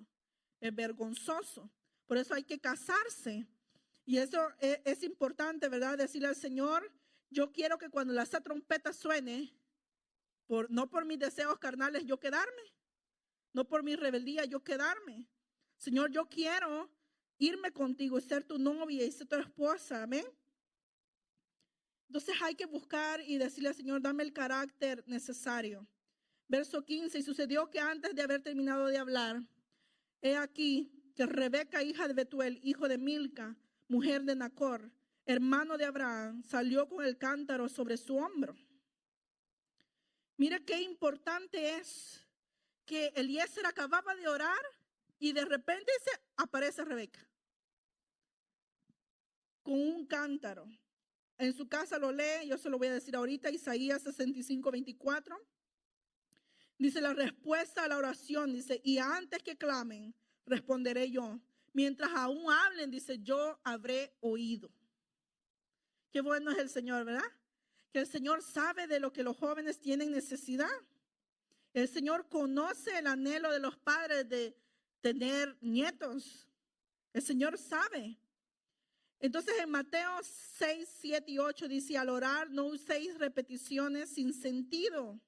Speaker 2: es vergonzoso. Por eso hay que casarse. Y eso es importante, ¿verdad? Decirle al Señor, yo quiero que cuando esa trompeta suene, no por mis deseos carnales yo quedarme, no por mi rebeldía yo quedarme. Señor, yo quiero irme contigo y ser tu novia y ser tu esposa, amén. Entonces hay que buscar y decirle al Señor, dame el carácter necesario. Verso 15, y sucedió que antes de haber terminado de hablar, he aquí que Rebeca, hija de Betuel, hijo de Milca, mujer de Nacor, hermano de Abraham, salió con el cántaro sobre su hombro. Mira qué importante es que Eliezer acababa de orar y de repente aparece Rebeca con un cántaro. En su casa lo lee, yo se lo voy a decir ahorita, Isaías 65:24. Dice la respuesta a la oración, dice, y antes que clamen, responderé yo. Mientras aún hablen, dice, yo habré oído. Qué bueno es el Señor, ¿verdad? Que el Señor sabe de lo que los jóvenes tienen necesidad. El Señor conoce el anhelo de los padres de tener nietos. El Señor sabe. Entonces en Mateo 6, 7 y 8 dice, al orar no uséis repeticiones sin sentido.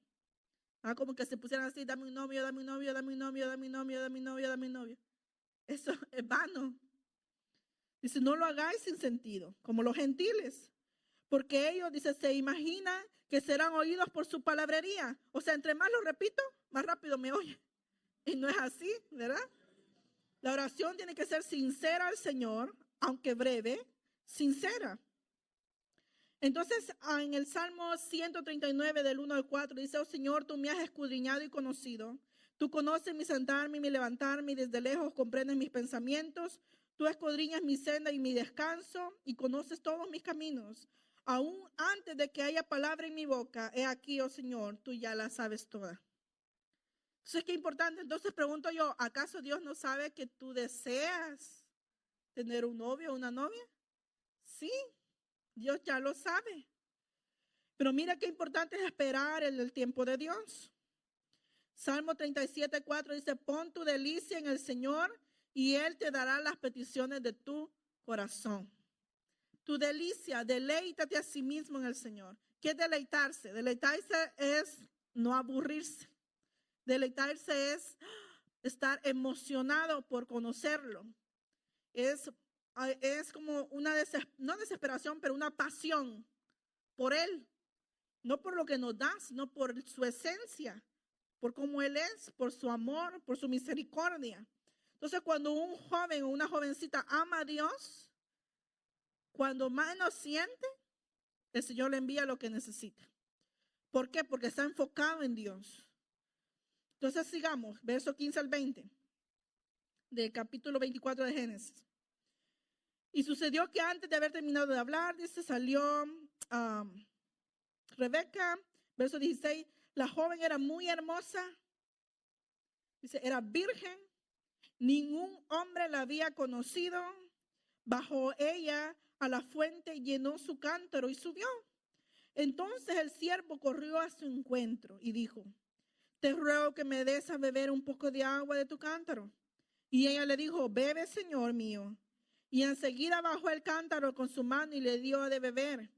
Speaker 2: Como que se pusieran así, dame un novio, dame un novio, dame un novio, dame un novio, dame un novio, dame un novio. Eso es vano. Dice, no lo hagáis sin sentido, como los gentiles. Porque ellos, dice, se imaginan que serán oídos por su palabrería. O sea, entre más lo repito, más rápido me oye. Y no es así, ¿verdad? La oración tiene que ser sincera al Señor, aunque breve, sincera. Entonces, en el Salmo 139 del 1 al 4 dice, oh Señor, tú me has escudriñado y conocido. Tú conoces mi sentarme y mi levantarme y desde lejos comprendes mis pensamientos. Tú escudriñas mi senda y mi descanso y conoces todos mis caminos. Aún antes de que haya palabra en mi boca, he aquí, oh Señor, tú ya la sabes toda. Entonces, qué importante. Entonces pregunto yo, ¿acaso Dios no sabe que tú deseas tener un novio o una novia? Sí, Dios ya lo sabe. Pero mira qué importante es esperar en el tiempo de Dios. Salmo 37:4 dice, pon tu delicia en el Señor y Él te dará las peticiones de tu corazón. Tu delicia, deleítate a sí mismo en el Señor. ¿Qué es deleitarse? Deleitarse es no aburrirse. Deleitarse es estar emocionado por conocerlo. Es como una no desesperación, pero una pasión por Él. No por lo que nos da, sino por su esencia, por cómo Él es, por su amor, por su misericordia. Entonces, cuando un joven o una jovencita ama a Dios, cuando menos siente, el Señor le envía lo que necesita. ¿Por qué? Porque está enfocado en Dios. Entonces, sigamos, verso 15 al 20 del capítulo 24 de Génesis. Y sucedió que antes de haber terminado de hablar, dice, salió Rebeca, verso 16, la joven era muy hermosa, dice, era virgen, ningún hombre la había conocido, bajó ella a la fuente, llenó su cántaro y subió. Entonces el siervo corrió a su encuentro y dijo, te ruego que me des a beber un poco de agua de tu cántaro. Y ella le dijo, bebe, señor mío. Y enseguida bajó el cántaro con su mano y le dio de beber.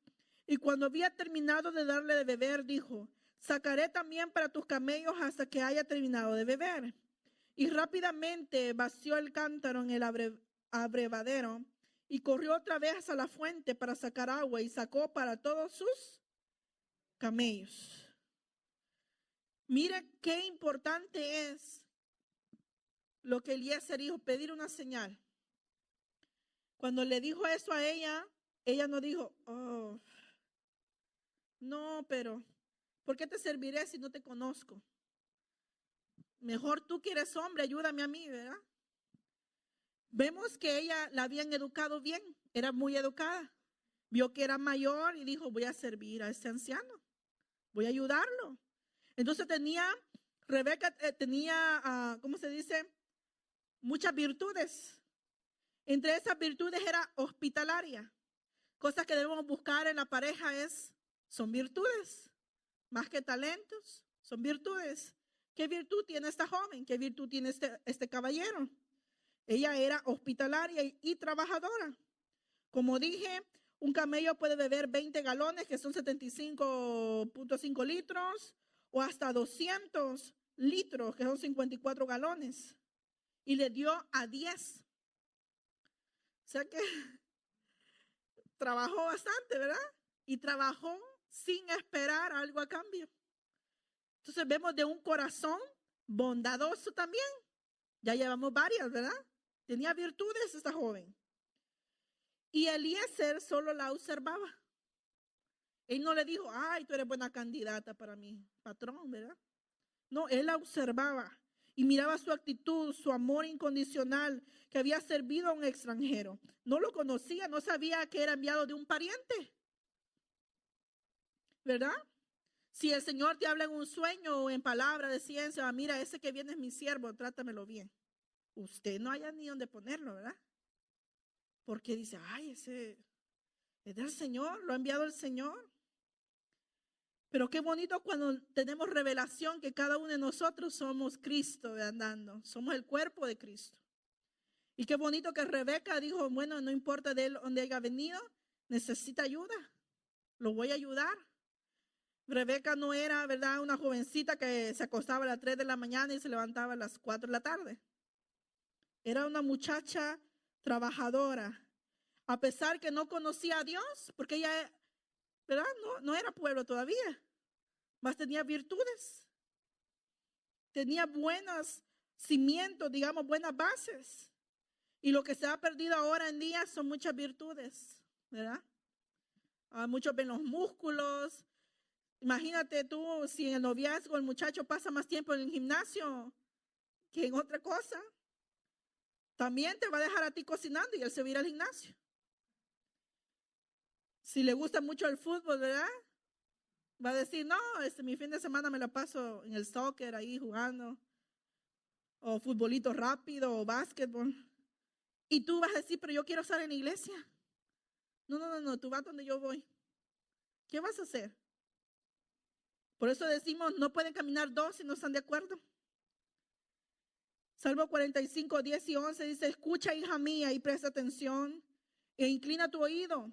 Speaker 2: Y cuando había terminado de darle de beber, dijo, sacaré también para tus camellos hasta que haya terminado de beber. Y rápidamente vació el cántaro en el abrevadero y corrió otra vez a la fuente para sacar agua y sacó para todos sus camellos. Mira qué importante es lo que Eliezer dijo, pedir una señal. Cuando le dijo eso a ella, ella no dijo, oh, no, pero ¿por qué te serviré si no te conozco? Mejor tú que eres hombre, ayúdame a mí, ¿verdad? Vemos que ella la habían educado bien, era muy educada. Vio que era mayor y dijo, voy a servir a este anciano, voy a ayudarlo. Entonces Rebeca tenía, ¿cómo se dice? Muchas virtudes. Entre esas virtudes era hospitalaria. Cosas que debemos buscar en la pareja son virtudes. Más que talentos, son virtudes. ¿Qué virtud tiene esta joven? ¿Qué virtud tiene este caballero? Ella era hospitalaria y trabajadora. Como dije, un camello puede beber 20 galones, que son 75.5 litros, o hasta 200 litros, que son 54 galones. Y le dio a 10. O sea que trabajó bastante, ¿verdad? Y trabajó sin esperar algo a cambio. Entonces vemos de un corazón bondadoso también. Ya llevamos varias, ¿verdad? Tenía virtudes esta joven. Y Eliezer solo la observaba. Él no le dijo, ay, tú eres buena candidata para mi patrón, ¿verdad? No, él la observaba y miraba su actitud, su amor incondicional, que había servido a un extranjero. No lo conocía, no sabía que era enviado de un pariente, ¿verdad? Si el Señor te habla en un sueño o en palabra de ciencia, mira, ese que viene es mi siervo, trátamelo bien. Usted no haya ni dónde ponerlo, ¿verdad? Porque dice, ay, ese es del Señor, lo ha enviado el Señor. Pero qué bonito cuando tenemos revelación que cada uno de nosotros somos Cristo andando, somos el cuerpo de Cristo. Y qué bonito que Rebeca dijo, bueno, no importa de dónde haya venido, necesita ayuda, lo voy a ayudar. Rebeca no era, ¿verdad?, una jovencita que se acostaba a las 3 de la mañana y se levantaba a las 4 de la tarde. Era una muchacha trabajadora, a pesar que no conocía a Dios, porque ella, ¿verdad?, no era pueblo todavía, mas tenía virtudes, tenía buenos cimientos, digamos, buenas bases. Y lo que se ha perdido ahora en día son muchas virtudes, ¿verdad? Muchos ven los músculos. Imagínate tú, si en el noviazgo el muchacho pasa más tiempo en el gimnasio que en otra cosa, también te va a dejar a ti cocinando y él se va a ir al gimnasio. Si le gusta mucho el fútbol, ¿verdad? Va a decir, no, mi fin de semana me la paso en el soccer ahí jugando, o futbolito rápido, o básquetbol. Y tú vas a decir, pero yo quiero estar en la iglesia. No, tú vas donde yo voy. ¿Qué vas a hacer? Por eso decimos, no pueden caminar dos si no están de acuerdo. Salmo 45, 10 y 11 dice, escucha, hija mía, y presta atención, e inclina tu oído.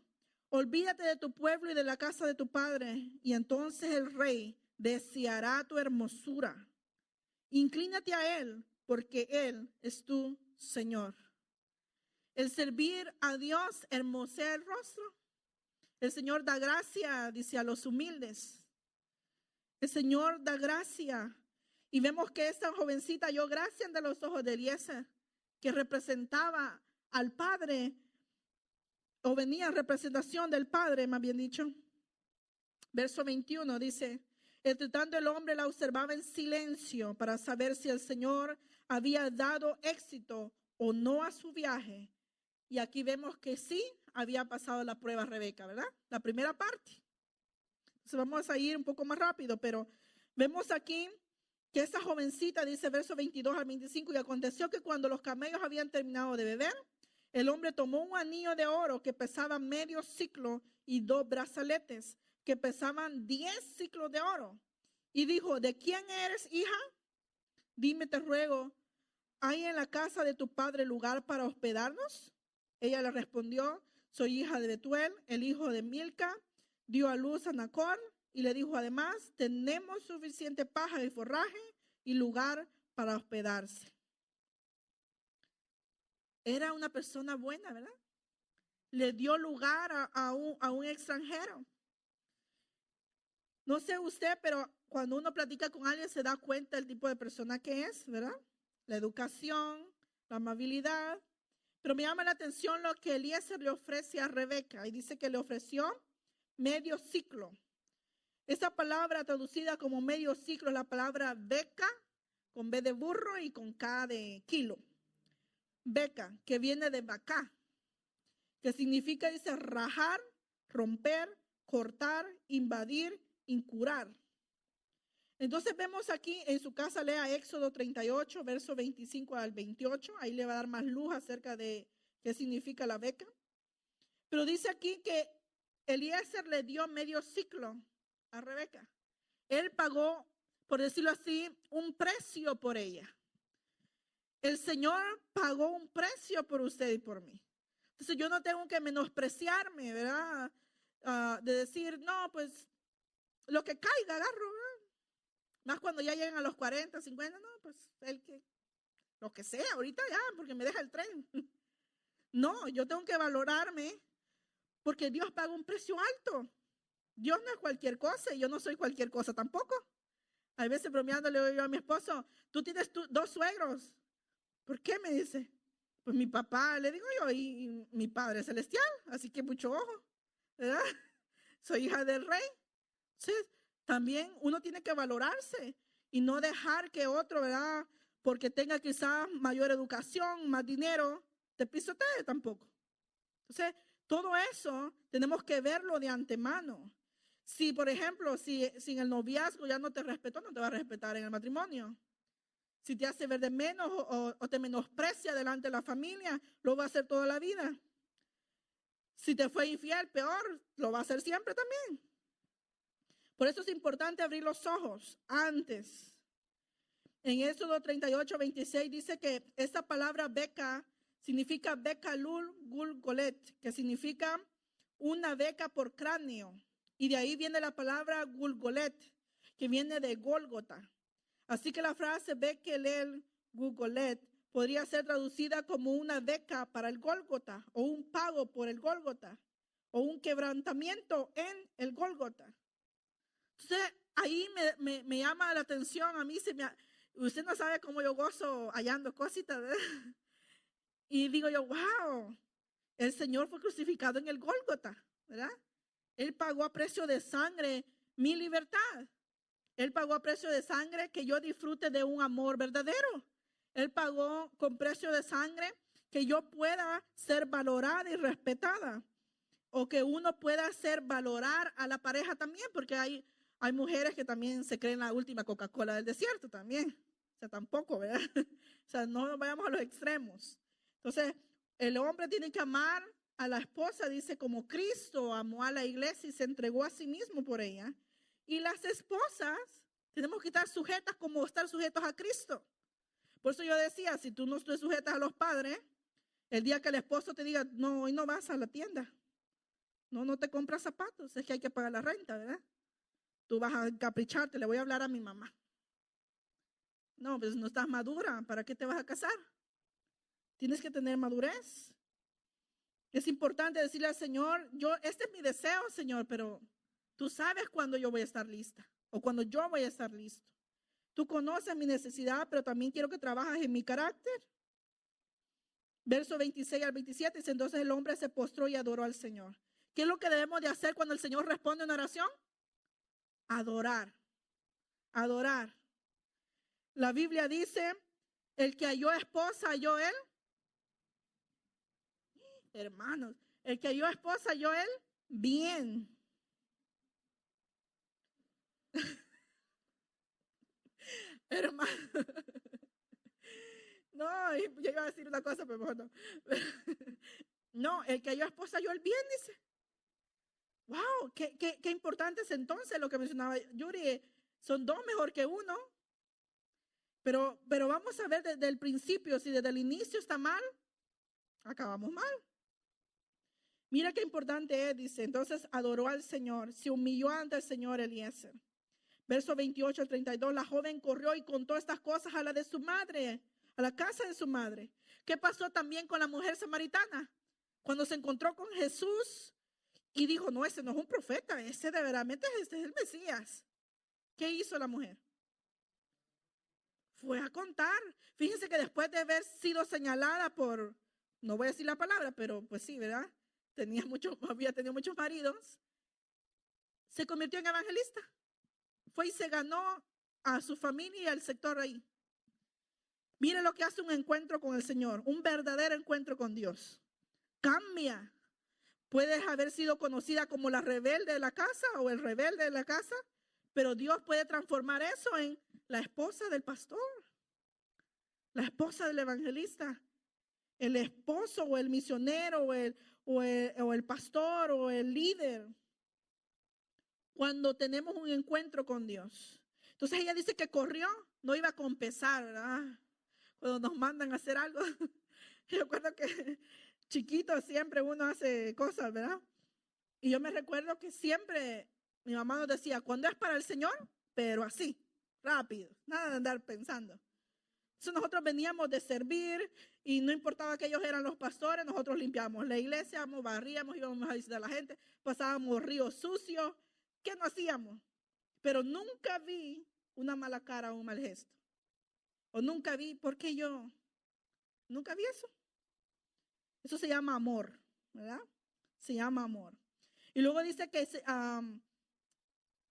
Speaker 2: Olvídate de tu pueblo y de la casa de tu padre, y entonces el rey deseará tu hermosura. Inclínate a él, porque él es tu Señor. El servir a Dios hermosea el rostro. El Señor da gracia, dice, a los humildes. El Señor da gracia. Y vemos que esta jovencita halló gracia ante los ojos de Eliezer, que representaba al Padre, o venía en representación del Padre, más bien dicho. Verso 21 dice, entre tanto el hombre la observaba en silencio para saber si el Señor había dado éxito o no a su viaje. Y aquí vemos que sí había pasado la prueba Rebeca, ¿verdad? La primera parte. Entonces vamos a ir un poco más rápido, pero vemos aquí que esta jovencita, dice verso 22 al 25, y aconteció que cuando los camellos habían terminado de beber, el hombre tomó un anillo de oro que pesaba medio siclo y 2 brazaletes que pesaban 10 siclos de oro. Y dijo, ¿de quién eres, hija? Dime, te ruego, ¿hay en la casa de tu padre lugar para hospedarnos? Ella le respondió, soy hija de Betuel, el hijo de Milca, dio a luz a Nacor, y le dijo además, tenemos suficiente paja y forraje y lugar para hospedarse. Era una persona buena, ¿verdad? Le dio lugar a un extranjero. No sé usted, pero cuando uno platica con alguien se da cuenta del tipo de persona que es, ¿verdad? La educación, la amabilidad. Pero me llama la atención lo que Eliezer le ofrece a Rebeca. Y dice que le ofreció medio ciclo. Esa palabra traducida como medio ciclo es la palabra beca, con B de burro y con K de kilo. Beca, que viene de bacá, que significa, dice, rajar, romper, cortar, invadir, incurar. Entonces vemos aquí en su casa, lea Éxodo 38, verso 25 al 28. Ahí le va a dar más luz acerca de qué significa la beca. Pero dice aquí que Eliezer le dio medio ciclo a Rebeca. Él pagó, por decirlo así, un precio por ella. El Señor pagó un precio por usted y por mí. Entonces yo no tengo que menospreciarme, ¿verdad? De decir, no, pues lo que caiga, agarro, ¿verdad? Más cuando ya llegan a los 40, 50, no, pues lo que sea, ahorita ya, porque me deja el tren. No, yo tengo que valorarme porque Dios paga un precio alto. Dios no es cualquier cosa y yo no soy cualquier cosa tampoco. A veces bromeando le digo yo a mi esposo, tú tienes 2 suegros. ¿Por qué? Me dice. Pues mi papá, le digo yo, y mi Padre Celestial, así que mucho ojo, ¿verdad? Soy hija del Rey. Entonces, también uno tiene que valorarse y no dejar que otro, ¿verdad? Porque tenga quizás mayor educación, más dinero, te pisotee tampoco. Entonces, todo eso tenemos que verlo de antemano. Si, por ejemplo, si en el noviazgo ya no te respetó, no te va a respetar en el matrimonio. Si te hace ver de menos o te menosprecia delante de la familia, lo va a hacer toda la vida. Si te fue infiel, peor, lo va a hacer siempre también. Por eso es importante abrir los ojos antes. En Éxodo 38, 26 dice que esta palabra beca significa beca lul gul golet, que significa una beca por cráneo. Y de ahí viene la palabra gulgolet, que viene de Gólgota. Así que la frase bekelel gulgolet podría ser traducida como una beca para el Gólgota, o un pago por el Gólgota, o un quebrantamiento en el Gólgota. Entonces, ahí me llama la atención, a mí usted no sabe cómo yo gozo hallando cositas, ¿verdad? Y digo yo, wow, el Señor fue crucificado en el Gólgota, ¿verdad? Él pagó a precio de sangre mi libertad. Él pagó a precio de sangre que yo disfrute de un amor verdadero. Él pagó con precio de sangre que yo pueda ser valorada y respetada. O que uno pueda hacer valorar a la pareja también, porque hay mujeres que también se creen la última Coca-Cola del desierto también. O sea, tampoco, ¿verdad? O sea, no vayamos a los extremos. Entonces, el hombre tiene que amar a la esposa, dice, como Cristo amó a la iglesia y se entregó a sí mismo por ella. Y las esposas tenemos que estar sujetas como estar sujetos a Cristo. Por eso yo decía, si tú no estás sujeta a los padres, el día que el esposo te diga, no, hoy no vas a la tienda, no te compras zapatos, es que hay que pagar la renta, ¿verdad? Tú vas a encapricharte, le voy a hablar a mi mamá. No, pues no estás madura, ¿para qué te vas a casar? Tienes que tener madurez. Es importante decirle al Señor, este es mi deseo, Señor, pero tú sabes cuándo yo voy a estar lista o cuando yo voy a estar listo. Tú conoces mi necesidad, pero también quiero que trabajes en mi carácter. Verso 26 al 27 dice, entonces el hombre se postró y adoró al Señor. ¿Qué es lo que debemos de hacer cuando el Señor responde una oración? Adorar. Adorar. La Biblia dice, el que halló esposa, halló él. Hermanos, el que halló esposa, halló él bien. Hermano. No, yo iba a decir una cosa, pero mejor no. No, el que halló esposa, halló el bien, dice. Wow, qué importante es entonces lo que mencionaba Yuri. Son dos mejor que uno. Pero vamos a ver desde el principio, si desde el inicio está mal, acabamos mal. Mira qué importante es, dice, entonces adoró al Señor, se humilló ante el Señor Eliezer. Verso 28 al 32, la joven corrió y contó estas cosas a la de su madre, a la casa de su madre. ¿Qué pasó también con la mujer samaritana? Cuando se encontró con Jesús y dijo, no, ese no es un profeta, ese de verdad, este es el Mesías. ¿Qué hizo la mujer? Fue a contar. Fíjense que después de haber sido señalada por, no voy a decir la palabra, pero pues sí, ¿verdad? Había tenido muchos maridos. Se convirtió en evangelista. Fue y se ganó a su familia y al sector ahí. Mire lo que hace un encuentro con el Señor, un verdadero encuentro con Dios. Cambia. Puedes haber sido conocida como la rebelde de la casa o el rebelde de la casa, pero Dios puede transformar eso en la esposa del pastor, la esposa del evangelista, el esposo o el misionero o el pastor o el líder. Cuando tenemos un encuentro con Dios. Entonces ella dice que corrió, no iba con pesar, ¿verdad? Cuando nos mandan a hacer algo. Yo recuerdo que chiquito siempre uno hace cosas, ¿verdad? Y yo me recuerdo que siempre mi mamá nos decía, cuando es para el Señor, pero así, rápido, nada de andar pensando. Entonces nosotros veníamos de servir y no importaba que ellos eran los pastores, nosotros limpiábamos la iglesia, barríamos, íbamos a visitar a la gente, pasábamos ríos sucios. ¿Qué no hacíamos? Pero nunca vi una mala cara o un mal gesto. O nunca vi, ¿por qué yo? Nunca vi eso. Eso se llama amor, ¿verdad? Se llama amor. Y luego dice que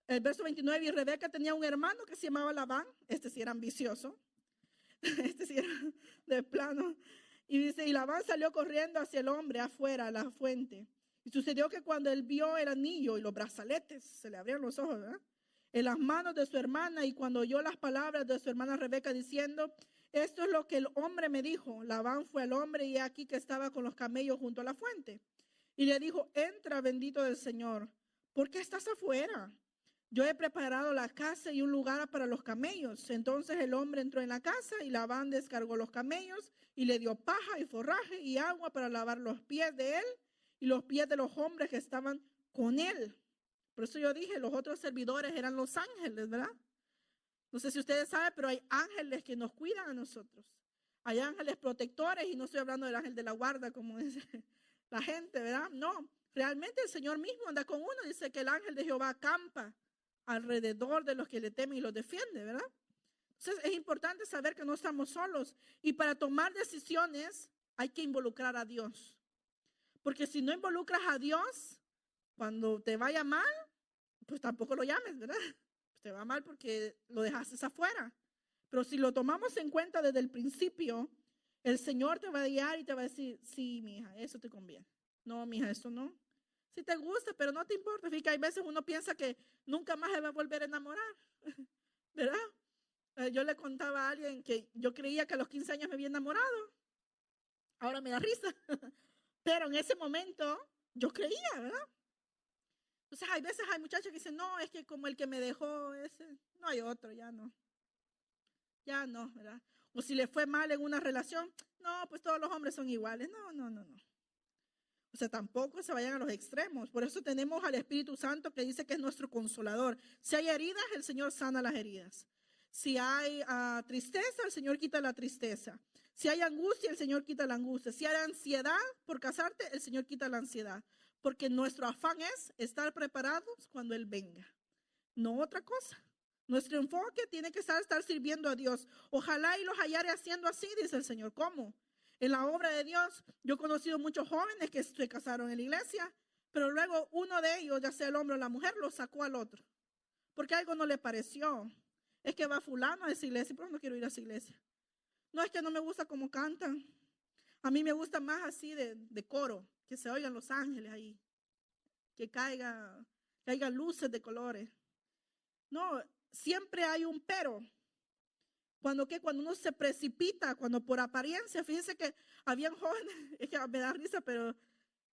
Speaker 2: el verso 29, y Rebeca tenía un hermano que se llamaba Labán. Este sí era ambicioso. Este sí era de plano. Y dice, y Labán salió corriendo hacia el hombre afuera, a la fuente. Y sucedió que cuando él vio el anillo y los brazaletes, se le abrieron los ojos, ¿verdad? En las manos de su hermana, y cuando oyó las palabras de su hermana Rebeca diciendo, esto es lo que el hombre me dijo. Labán fue al hombre y aquí que estaba con los camellos junto a la fuente. Y le dijo, entra, bendito del Señor, ¿por qué estás afuera? Yo he preparado la casa y un lugar para los camellos. Entonces el hombre entró en la casa y Labán descargó los camellos y le dio paja y forraje y agua para lavar los pies de él y los pies de los hombres que estaban con él. Por eso yo dije, los otros servidores eran los ángeles, ¿verdad? No sé si ustedes saben, pero hay ángeles que nos cuidan a nosotros. Hay ángeles protectores y no estoy hablando del ángel de la guarda, como dice la gente, ¿verdad? No, realmente el Señor mismo anda con uno. Dice que el ángel de Jehová acampa alrededor de los que le temen y los defiende, ¿verdad? Entonces es importante saber que no estamos solos. Y para tomar decisiones hay que involucrar a Dios. Porque si no involucras a Dios, cuando te vaya mal, pues tampoco lo llames, ¿verdad? Te va mal porque lo dejaste afuera. Pero si lo tomamos en cuenta desde el principio, el Señor te va a guiar y te va a decir, sí, mija, eso te conviene. No, mija, eso no. Sí te gusta, pero no te importa. Fíjate que hay veces uno piensa que nunca más se va a volver a enamorar, ¿verdad? Yo le contaba a alguien que yo creía que a los 15 años me había enamorado. Ahora me da risa. Pero en ese momento yo creía, ¿verdad? Entonces hay veces hay muchachas que dicen, no, es que como el que me dejó, ese, no hay otro, ya no, ¿verdad? O si le fue mal en una relación, no, pues todos los hombres son iguales. No. O sea, tampoco se vayan a los extremos. Por eso tenemos al Espíritu Santo que dice que es nuestro consolador. Si hay heridas, el Señor sana las heridas. Si hay tristeza, el Señor quita la tristeza. Si hay angustia, el Señor quita la angustia. Si hay ansiedad por casarte, el Señor quita la ansiedad. Porque nuestro afán es estar preparados cuando Él venga. No otra cosa. Nuestro enfoque tiene que estar sirviendo a Dios. Ojalá y los hallare haciendo así, dice el Señor. ¿Cómo? En la obra de Dios, yo he conocido muchos jóvenes que se casaron en la iglesia, pero luego uno de ellos, ya sea el hombre o la mujer, lo sacó al otro. Porque algo no le pareció. Es que va fulano a esa iglesia, pero no quiero ir a esa iglesia. No, es que no me gusta cómo cantan. A mí me gusta más así de coro, que se oigan los ángeles ahí. Que caigan luces de colores. No, siempre hay un pero. Cuando uno se precipita, cuando por apariencia, fíjense que habían jóvenes, es que me da risa, pero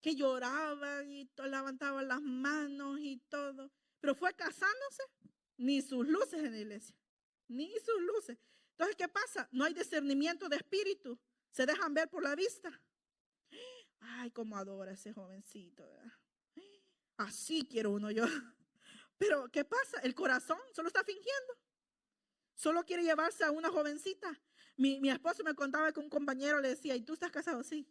Speaker 2: que lloraban y levantaban las manos y todo. Pero fue casándose, ni sus luces en la iglesia, ni sus luces. Entonces, ¿qué pasa? No hay discernimiento de espíritu, se dejan ver por la vista. Ay, cómo adora ese jovencito, ¿verdad? Así quiero uno yo. Pero, ¿qué pasa? El corazón solo está fingiendo. Solo quiere llevarse a una jovencita. Mi esposo me contaba que un compañero le decía, ¿y tú estás casado? Sí.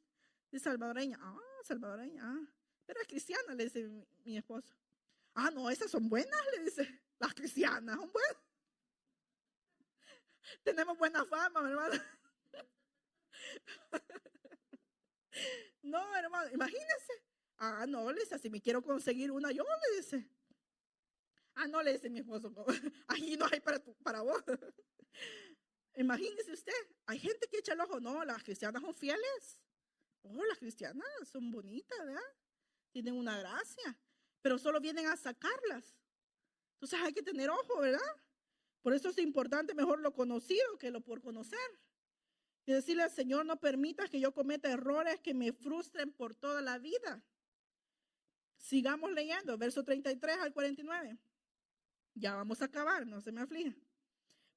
Speaker 2: Es salvadoreña. Salvadoreña. Pero es cristiana, le dice mi esposo. No, esas son buenas, le dice. Las cristianas son buenas. Tenemos buena fama, hermano. No, hermano, imagínese. No, le dice, si me quiero conseguir una, yo le dice. No, le dice mi esposo, ahí no hay para vos. Imagínese usted, hay gente que echa el ojo, no, las cristianas son fieles. Las cristianas son bonitas, ¿verdad? Tienen una gracia, pero solo vienen a sacarlas. Entonces hay que tener ojo, ¿verdad? Por eso es importante mejor lo conocido que lo por conocer. Y decirle al Señor, no permitas que yo cometa errores que me frustren por toda la vida. Sigamos leyendo, verso 33 al 49. Ya vamos a acabar, no se me aflija.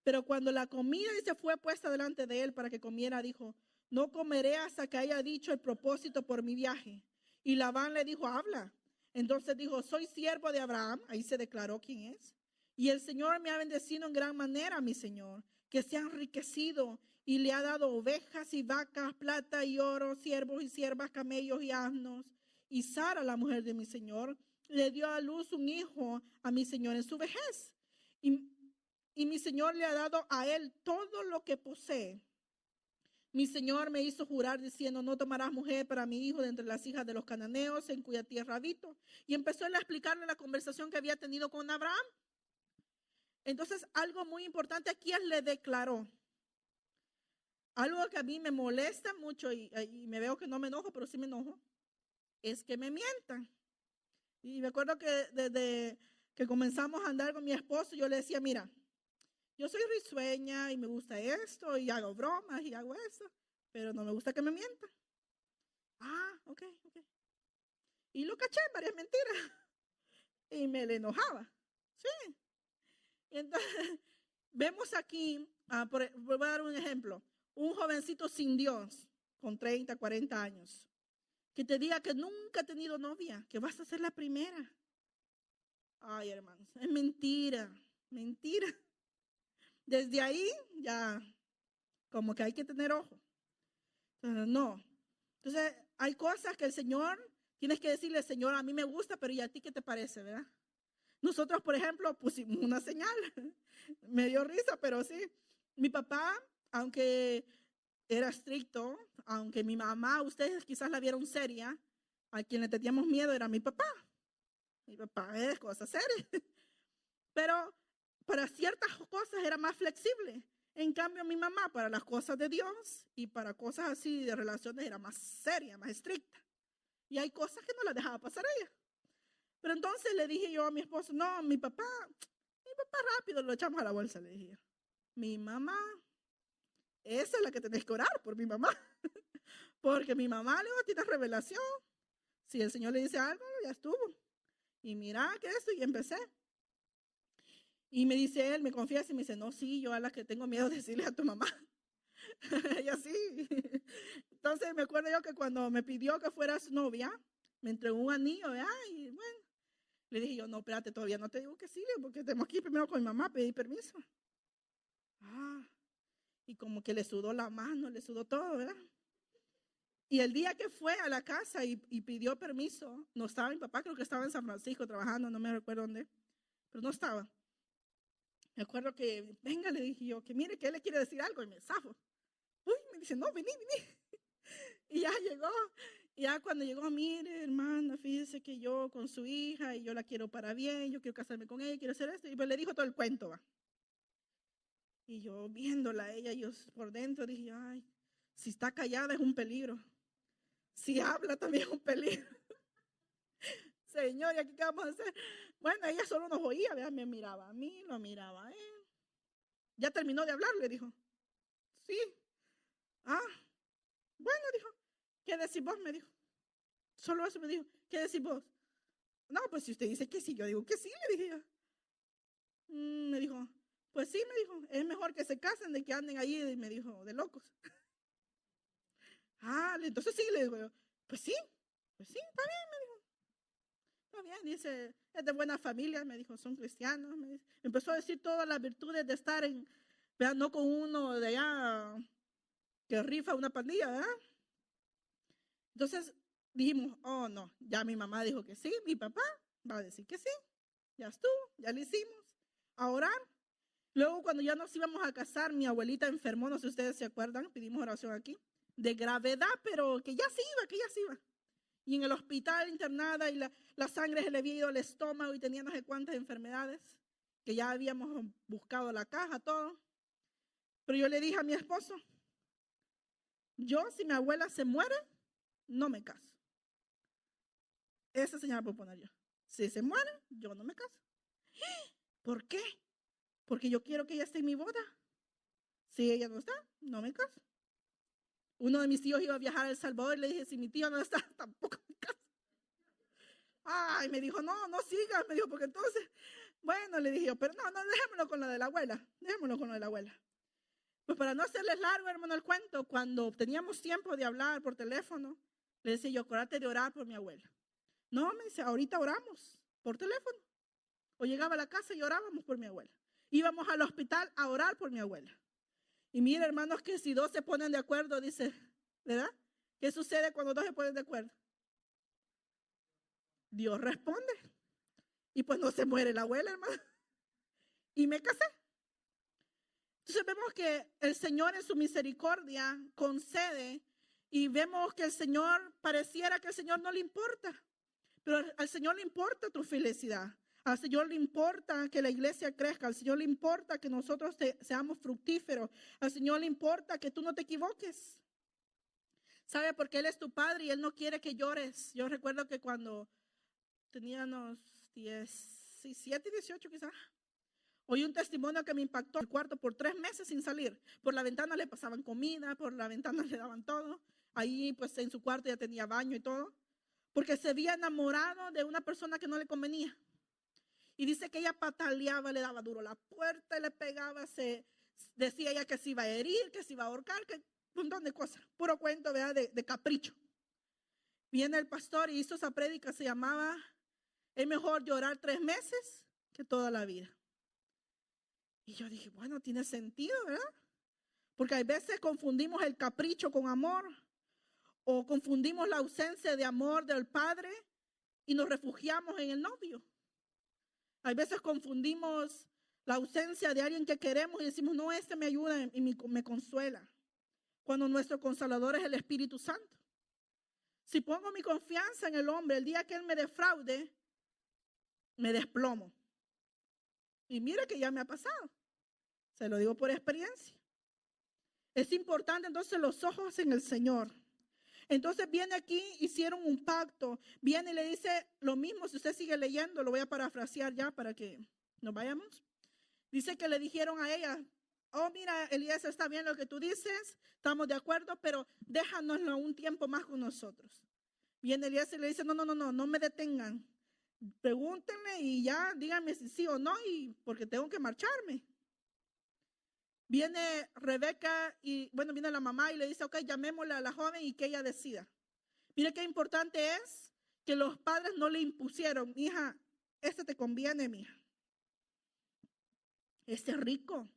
Speaker 2: Pero cuando la comida se fue puesta delante de él para que comiera, dijo, no comeré hasta que haya dicho el propósito por mi viaje. Y Labán le dijo, habla. Entonces dijo, soy siervo de Abraham. Ahí se declaró quién es. Y el Señor me ha bendecido en gran manera, mi Señor, que se ha enriquecido y le ha dado ovejas y vacas, plata y oro, siervos y siervas, camellos y asnos. Y Sara, la mujer de mi Señor, le dio a luz un hijo a mi Señor en su vejez. Y mi Señor le ha dado a él todo lo que posee. Mi Señor me hizo jurar diciendo, no tomarás mujer para mi hijo de entre las hijas de los cananeos en cuya tierra habito. Y empezó él a explicarle la conversación que había tenido con Abraham. Entonces, algo muy importante aquí él le declaró. Algo que a mí me molesta mucho y me veo que no me enojo, pero sí me enojo, es que me mientan. Y me acuerdo que desde que comenzamos a andar con mi esposo, yo le decía, mira, yo soy risueña y me gusta esto y hago bromas y hago eso, pero no me gusta que me mientan. Ok. Y lo caché en varias mentiras y me le enojaba. Sí. Y entonces, vemos aquí, voy a dar un ejemplo, un jovencito sin Dios, con 30, 40 años, que te diga que nunca ha tenido novia, que vas a ser la primera. Ay, hermanos, es mentira. Desde ahí ya como que hay que tener ojo. No. Entonces, hay cosas que el Señor, tienes que decirle, Señor, a mí me gusta, pero ¿y a ti qué te parece, verdad? Nosotros, por ejemplo, pusimos una señal. Me dio risa, pero sí. Mi papá, aunque era estricto, aunque mi mamá, ustedes quizás la vieron seria, a quien le teníamos miedo era mi papá. Mi papá es cosa seria. Pero para ciertas cosas era más flexible. En cambio, mi mamá para las cosas de Dios y para cosas así de relaciones era más seria, más estricta. Y hay cosas que no las dejaba pasar ella. Pero entonces le dije yo a mi esposo, no, mi papá rápido lo echamos a la bolsa, le dije. Mi mamá, esa es la que tenés que orar por mi mamá. Porque mi mamá luego tiene revelación. Si el Señor le dice algo, ya estuvo. Y mira que esto, y empecé. Y me dice él, me confiesa y me dice, no, sí, yo a la que tengo miedo de decirle a tu mamá. Ella sí. Entonces me acuerdo yo que cuando me pidió que fuera su novia, me entregó un anillo, ¿verdad? Y bueno, le dije yo, no, espérate, todavía no te digo que sí, porque tenemos que ir primero con mi mamá a pedir permiso. Ah, y como que le sudó la mano, le sudó todo, ¿verdad? Y el día que fue a la casa y pidió permiso, no estaba mi papá, creo que estaba en San Francisco trabajando, no me recuerdo dónde, pero no estaba. Me acuerdo que, venga, le dije yo, que mire, que él le quiere decir algo, y me zafo. Uy, me dice, no, vení. Y ya llegó, y ya cuando llegó, mire, hermana, fíjese que yo con su hija, y yo la quiero para bien, yo quiero casarme con ella, quiero hacer esto, y pues le dijo todo el cuento, va. Y yo viéndola a ella, yo por dentro dije, ay, si está callada es un peligro. Si habla también es un peligro. Señor, ¿y aquí qué vamos a hacer? Bueno, ella solo nos oía, ¿verdad? Me miraba a mí, lo miraba a él. Ya terminó de hablar, le dijo. Sí. Ah, bueno, dijo. ¿Qué decís vos? Me dijo. Solo eso me dijo. ¿Qué decís vos? No, pues si usted dice que sí, yo digo que sí, le dije yo. Me dijo, pues sí, me dijo, es mejor que se casen de que anden ahí, me dijo, de locos. Ah, entonces sí, le digo yo, pues sí, está bien, me dijo. Está bien, dice, es de buena familia, me dijo, son cristianos. Me empezó a decir todas las virtudes de estar en, vean, no con uno de allá que rifa una pandilla, ¿verdad? Entonces dijimos, oh no, ya mi mamá dijo que sí, mi papá va a decir que sí, ya estuvo, ya lo hicimos, a orar. Luego cuando ya nos íbamos a casar, mi abuelita enfermó, no sé si ustedes se acuerdan, pedimos oración aquí, de gravedad, pero que ya se iba. Y en el hospital internada y la sangre se le había ido al estómago y tenía no sé cuántas enfermedades, que ya habíamos buscado la caja, todo. Pero yo le dije a mi esposo, yo si mi abuela se muere, no me caso. Esa señal puedo poner yo. Si se muere, yo no me caso. ¿Por qué? Porque yo quiero que ella esté en mi boda. Si ella no está, no me caso. Uno de mis tíos iba a viajar a El Salvador y le dije, si mi tío no está, tampoco me caso. Ay, me dijo, no sigas, me dijo, porque entonces, bueno, le dije yo, pero no, dejémoslo con lo de la abuela, Pues para no hacerles largo, hermano, el cuento, cuando teníamos tiempo de hablar por teléfono, le decía yo, acuérdate de orar por mi abuela. No, me dice, ahorita oramos por teléfono. O llegaba a la casa y orábamos por mi abuela. Íbamos al hospital a orar por mi abuela. Y mira, hermanos, que si dos se ponen de acuerdo, dice, ¿verdad? ¿Qué sucede cuando dos se ponen de acuerdo? Dios responde. Y pues no se muere la abuela, hermano. Y me casé. Entonces vemos que el Señor en su misericordia concede y vemos que el Señor, pareciera que al Señor no le importa, pero al Señor le importa tu felicidad. Al Señor le importa que la iglesia crezca, al Señor le importa que nosotros seamos fructíferos, al Señor le importa que tú no te equivoques. ¿Sabe? Porque Él es tu Padre y Él no quiere que llores. Yo recuerdo que cuando teníamos 17, 18 quizás, oí un testimonio que me impactó. El cuarto por 3 meses sin salir. Por la ventana le pasaban comida, por la ventana le daban todo. Ahí pues en su cuarto ya tenía baño y todo. Porque se había enamorado de una persona que no le convenía. Y dice que ella pataleaba, le daba duro la puerta, le pegaba, decía ella que se iba a herir, que se iba a ahorcar, que un montón de cosas. Puro cuento, ¿verdad? De capricho. Viene el pastor y hizo esa prédica, se llamaba, es mejor llorar 3 meses que toda la vida. Y yo dije, bueno, tiene sentido, ¿verdad? Porque a veces confundimos el capricho con amor o confundimos la ausencia de amor del padre y nos refugiamos en el novio. A veces confundimos la ausencia de alguien que queremos y decimos, no, este me ayuda y me consuela. Cuando nuestro consolador es el Espíritu Santo. Si pongo mi confianza en el hombre, el día que él me defraude, me desplomo. Y mira que ya me ha pasado. Se lo digo por experiencia. Es importante entonces los ojos en el Señor. Entonces viene aquí, hicieron un pacto. Viene y le dice lo mismo. Si usted sigue leyendo, lo voy a parafrasear ya para que nos vayamos. Dice que le dijeron a ella, oh mira, Elías, está bien lo que tú dices, estamos de acuerdo, pero déjanoslo un tiempo más con nosotros. Viene Elías y le dice, no me detengan. Pregúntenle y ya díganme si sí o no, y porque tengo que marcharme. Viene Rebeca y, bueno, viene la mamá y le dice, ok, llamémosle a la joven y que ella decida. Mire qué importante es que los padres no le impusieron, hija, este te conviene, mija. Este es rico.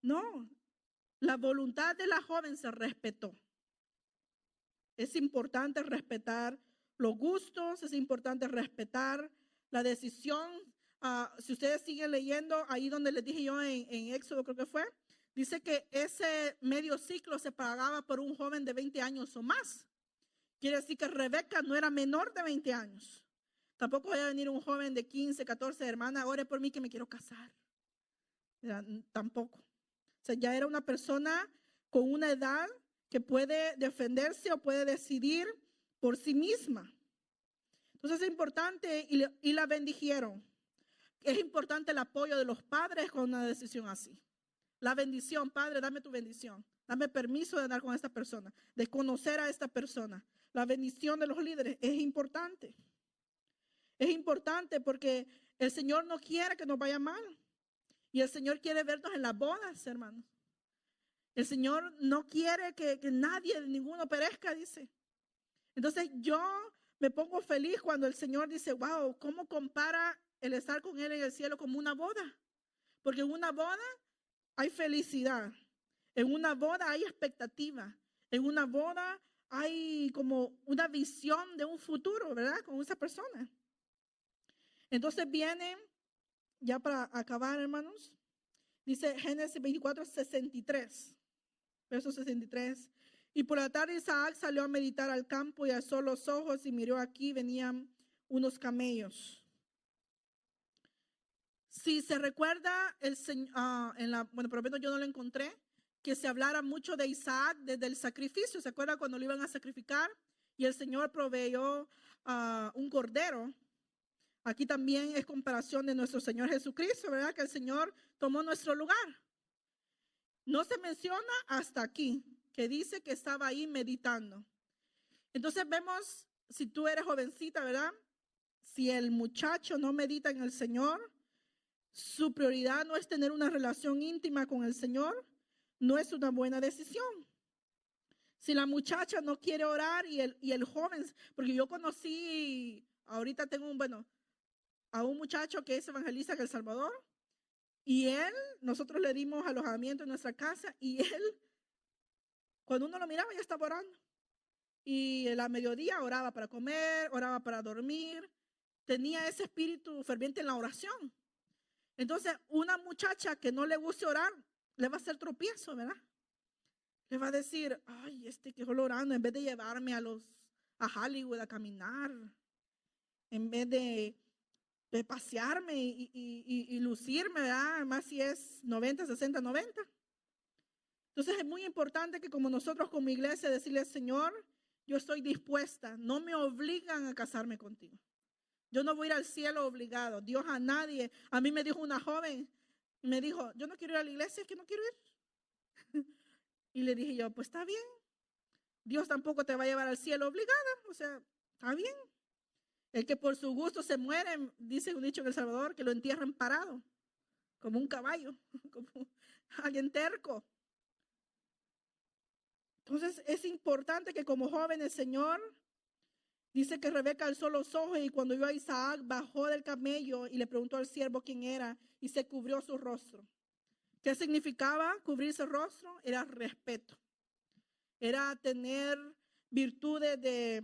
Speaker 2: No, la voluntad de la joven se respetó. Es importante respetar los gustos, es importante respetar la decisión. Si ustedes siguen leyendo, ahí donde les dije yo en Éxodo, creo que fue, dice que ese medio ciclo se pagaba por un joven de 20 años o más. Quiere decir que Rebeca no era menor de 20 años. Tampoco va a venir un joven de 15, 14, hermana, ore por mí que me quiero casar. Tampoco. O sea, ya era una persona con una edad que puede defenderse o puede decidir por sí misma. Entonces es importante y la bendijeron. Es importante el apoyo de los padres con una decisión así. La bendición, Padre, dame tu bendición. Dame permiso de andar con esta persona, de conocer a esta persona. La bendición de los líderes es importante. Es importante porque el Señor no quiere que nos vaya mal. Y el Señor quiere vernos en las bodas, hermanos. El Señor no quiere que nadie, ninguno perezca, dice. Entonces yo me pongo feliz cuando el Señor dice, wow, ¿cómo compara el estar con Él en el cielo como una boda? Porque en una boda hay felicidad. En una boda hay expectativa. En una boda hay como una visión de un futuro, ¿verdad? Con esa persona. Entonces viene, ya para acabar, hermanos, dice Génesis 24, 63. Verso 63. Y por la tarde Isaac salió a meditar al campo y alzó los ojos y miró aquí, venían unos camellos. Si se recuerda, bueno, por lo menos yo no lo encontré, que se hablara mucho de Isaac desde el sacrificio. ¿Se acuerda cuando lo iban a sacrificar? Y el Señor proveyó un cordero. Aquí también es comparación de nuestro Señor Jesucristo, ¿verdad? Que el Señor tomó nuestro lugar. No se menciona hasta aquí, que dice que estaba ahí meditando. Entonces vemos, si tú eres jovencita, ¿verdad? Si el muchacho no medita en el Señor, su prioridad no es tener una relación íntima con el Señor, no es una buena decisión. Si la muchacha no quiere orar y el joven, porque yo conocí, ahorita tengo a un muchacho que es evangelista en El Salvador, y nosotros le dimos alojamiento en nuestra casa, y él, cuando uno lo miraba, ya estaba orando. Y a la mediodía oraba para comer, oraba para dormir, tenía ese espíritu ferviente en la oración. Entonces, una muchacha que no le guste orar, le va a hacer tropiezo, ¿verdad? Le va a decir, ay, que solo orando, en vez de llevarme a Hollywood a caminar, en vez de pasearme y lucirme, ¿verdad? Más si es 90, 60, 90. Entonces es muy importante que como nosotros como iglesia decirle, Señor, yo estoy dispuesta, no me obligan a casarme contigo. Yo no voy a ir al cielo obligado. Dios a nadie. A mí me dijo una joven, me dijo, yo no quiero ir a la iglesia, es que no quiero ir. Y le dije yo, pues está bien. Dios tampoco te va a llevar al cielo obligada. O sea, está bien. El que por su gusto se muere, dice un dicho en El Salvador, que lo entierran parado, como un caballo, como alguien terco. Entonces es importante que como joven el Señor dice que Rebeca alzó los ojos y cuando vio a Isaac bajó del camello y le preguntó al siervo quién era y se cubrió su rostro. ¿Qué significaba cubrirse el rostro? Era respeto. Era tener virtudes de,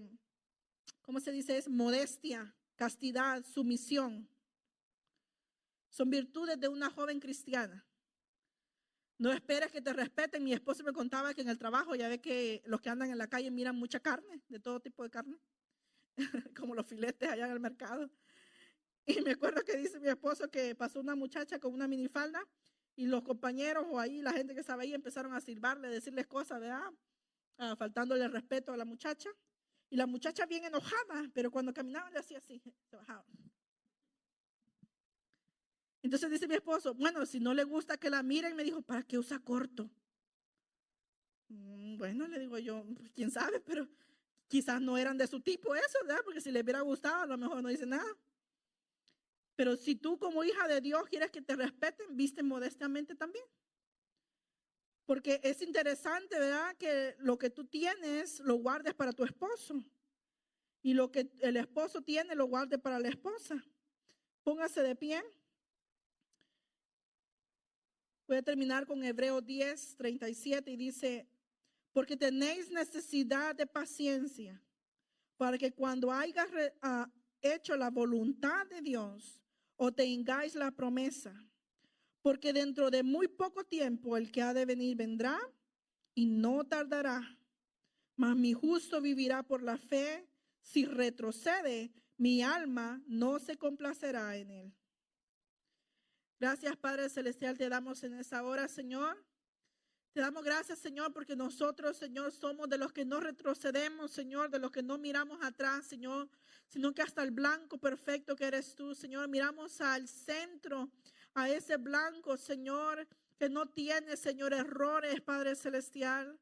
Speaker 2: ¿cómo se dice? Es modestia, castidad, sumisión. Son virtudes de una joven cristiana. No esperes que te respeten. Mi esposo me contaba que en el trabajo, ya ve que los que andan en la calle miran mucha carne, de todo tipo de carne, como los filetes allá en el mercado. Y me acuerdo que dice mi esposo que pasó una muchacha con una minifalda y los compañeros o ahí la gente que estaba ahí empezaron a silbarle, a decirles cosas, ¿verdad? Faltándole respeto a la muchacha. Y la muchacha bien enojada, pero cuando caminaba le hacía así, se bajaba. Entonces dice mi esposo, bueno, si no le gusta que la miren, me dijo, ¿para qué usa corto? Bueno, le digo yo, pues, quién sabe, pero Quizás no eran de su tipo eso, ¿verdad? Porque si les hubiera gustado, a lo mejor no dice nada. Pero si tú como hija de Dios quieres que te respeten, viste modestamente también. Porque es interesante, ¿verdad? Que lo que tú tienes lo guardes para tu esposo. Y lo que el esposo tiene lo guarde para la esposa. Póngase de pie. Voy a terminar con Hebreos 10:37 y dice: porque tenéis necesidad de paciencia, para que cuando hayas hecho la voluntad de Dios, obtengáis la promesa. Porque dentro de muy poco tiempo el que ha de venir vendrá y no tardará. Mas mi justo vivirá por la fe. Si retrocede, mi alma no se complacerá en él. Gracias, Padre Celestial, te damos en esa hora, Señor. Te damos gracias, Señor, porque nosotros, Señor, somos de los que no retrocedemos, Señor, de los que no miramos atrás, Señor, sino que hasta el blanco perfecto que eres tú, Señor, miramos al centro, a ese blanco, Señor, que no tiene, Señor, errores, Padre Celestial.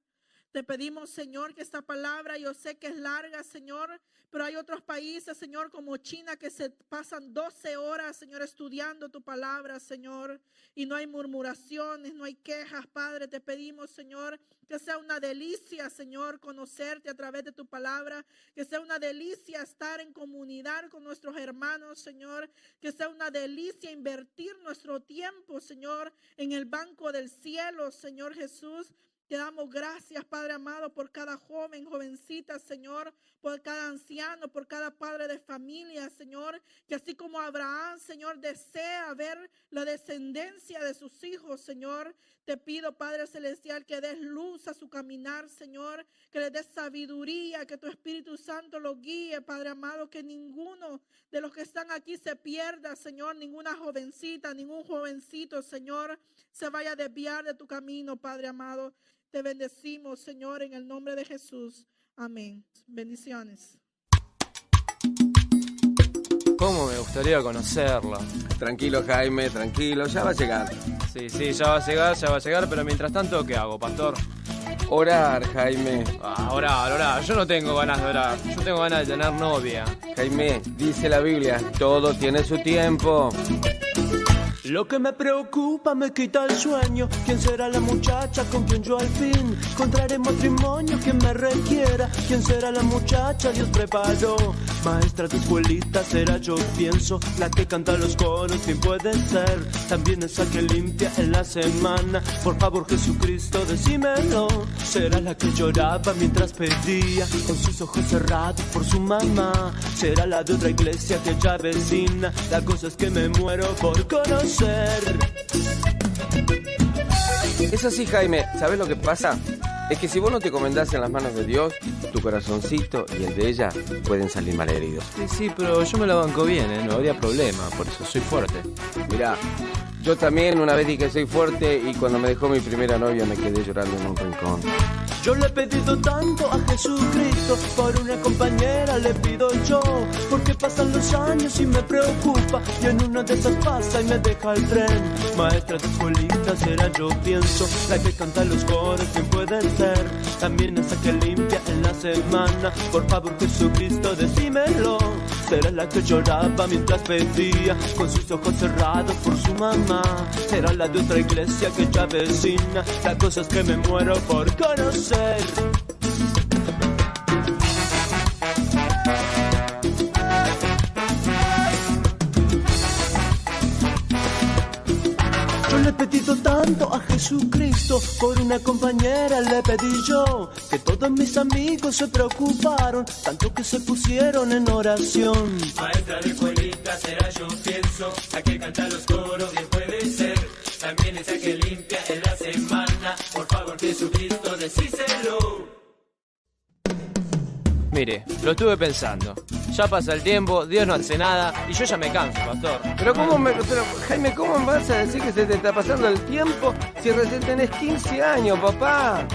Speaker 2: Te pedimos, Señor, que esta palabra, yo sé que es larga, Señor, pero hay otros países, Señor, como China, que se pasan 12 horas, Señor, estudiando tu palabra, Señor, y no hay murmuraciones, no hay quejas, Padre. Te pedimos, Señor, que sea una delicia, Señor, conocerte a través de tu palabra, que sea una delicia estar en comunidad con nuestros hermanos, Señor, que sea una delicia invertir nuestro tiempo, Señor, en el banco del cielo, Señor Jesús. Te damos gracias, Padre amado, por cada joven, jovencita, Señor, por cada anciano, por cada padre de familia, Señor, que así como Abraham, Señor, desea ver la descendencia de sus hijos, Señor. Te pido, Padre Celestial, que des luz a su caminar, Señor, que le des sabiduría, que tu Espíritu Santo lo guíe, Padre amado, que ninguno de los que están aquí se pierda, Señor, ninguna jovencita, ningún jovencito, Señor, se vaya a desviar de tu camino, Padre amado. Te bendecimos, Señor, en el nombre de Jesús. Amén. Bendiciones.
Speaker 3: ¿Cómo me gustaría conocerla?
Speaker 4: Tranquilo, Jaime, tranquilo, ya va a llegar.
Speaker 3: Sí, ya va a llegar, pero mientras tanto, ¿qué hago, pastor?
Speaker 4: Orar, Jaime.
Speaker 3: Orar. Yo no tengo ganas de orar. Yo tengo ganas de tener novia.
Speaker 4: Jaime, dice la Biblia, todo tiene su tiempo.
Speaker 1: Lo que me preocupa me quita el sueño. ¿Quién será la muchacha con quien yo al fin encontraré matrimonio? ¿Quién me requiera? ¿Quién será la muchacha? Dios preparó. Maestra de escuelita será, yo pienso, la que canta los coros. ¿Quién puede ser? También esa que limpia en la semana. Por favor, Jesucristo, decímelo. Será la que lloraba mientras pedía, con sus ojos cerrados por su mamá. Será la de otra iglesia que ya vecina. La cosa es que me muero por conocer.
Speaker 4: Es así, Jaime, ¿sabes lo que pasa? Es que si vos no te encomendás en las manos de Dios, tu corazoncito y el de ella pueden salir malheridos.
Speaker 3: Sí, pero yo me la banco bien, no habría problema, por eso soy fuerte.
Speaker 4: Mirá, yo también una vez dije que soy fuerte y cuando me dejó mi primera novia me quedé llorando en un rincón.
Speaker 1: Yo le he pedido tanto a Jesucristo, por una compañera le pido yo, porque pasan los años y me preocupa, y en una de esas pasa y me deja el tren. Maestra de escuelita será, yo pienso, la que canta los coros. ¿Quién puede ser? También esa que limpia en la semana. Por favor, Jesucristo, decímelo. Será la que lloraba mientras pedía, con sus ojos cerrados por su mamá. Será la de otra iglesia que ya vecina. La cosa es que me muero por conocer. Yo le he pedido tanto a Jesucristo, por una compañera le pedí yo, que todos mis amigos se preocuparon, tanto que se pusieron en oración. Maestra de escuelita será, yo pienso, la que canta los coros, bien puede ser. También esa que limpia en la semana. Por favor, Jesucristo, decíselo.
Speaker 3: Mire, lo estuve pensando. Ya pasa el tiempo, Dios no hace nada y yo ya me canso, pastor.
Speaker 4: Pero Jaime, ¿cómo me vas a decir que se te está pasando el tiempo si recién tenés 15 años, papá?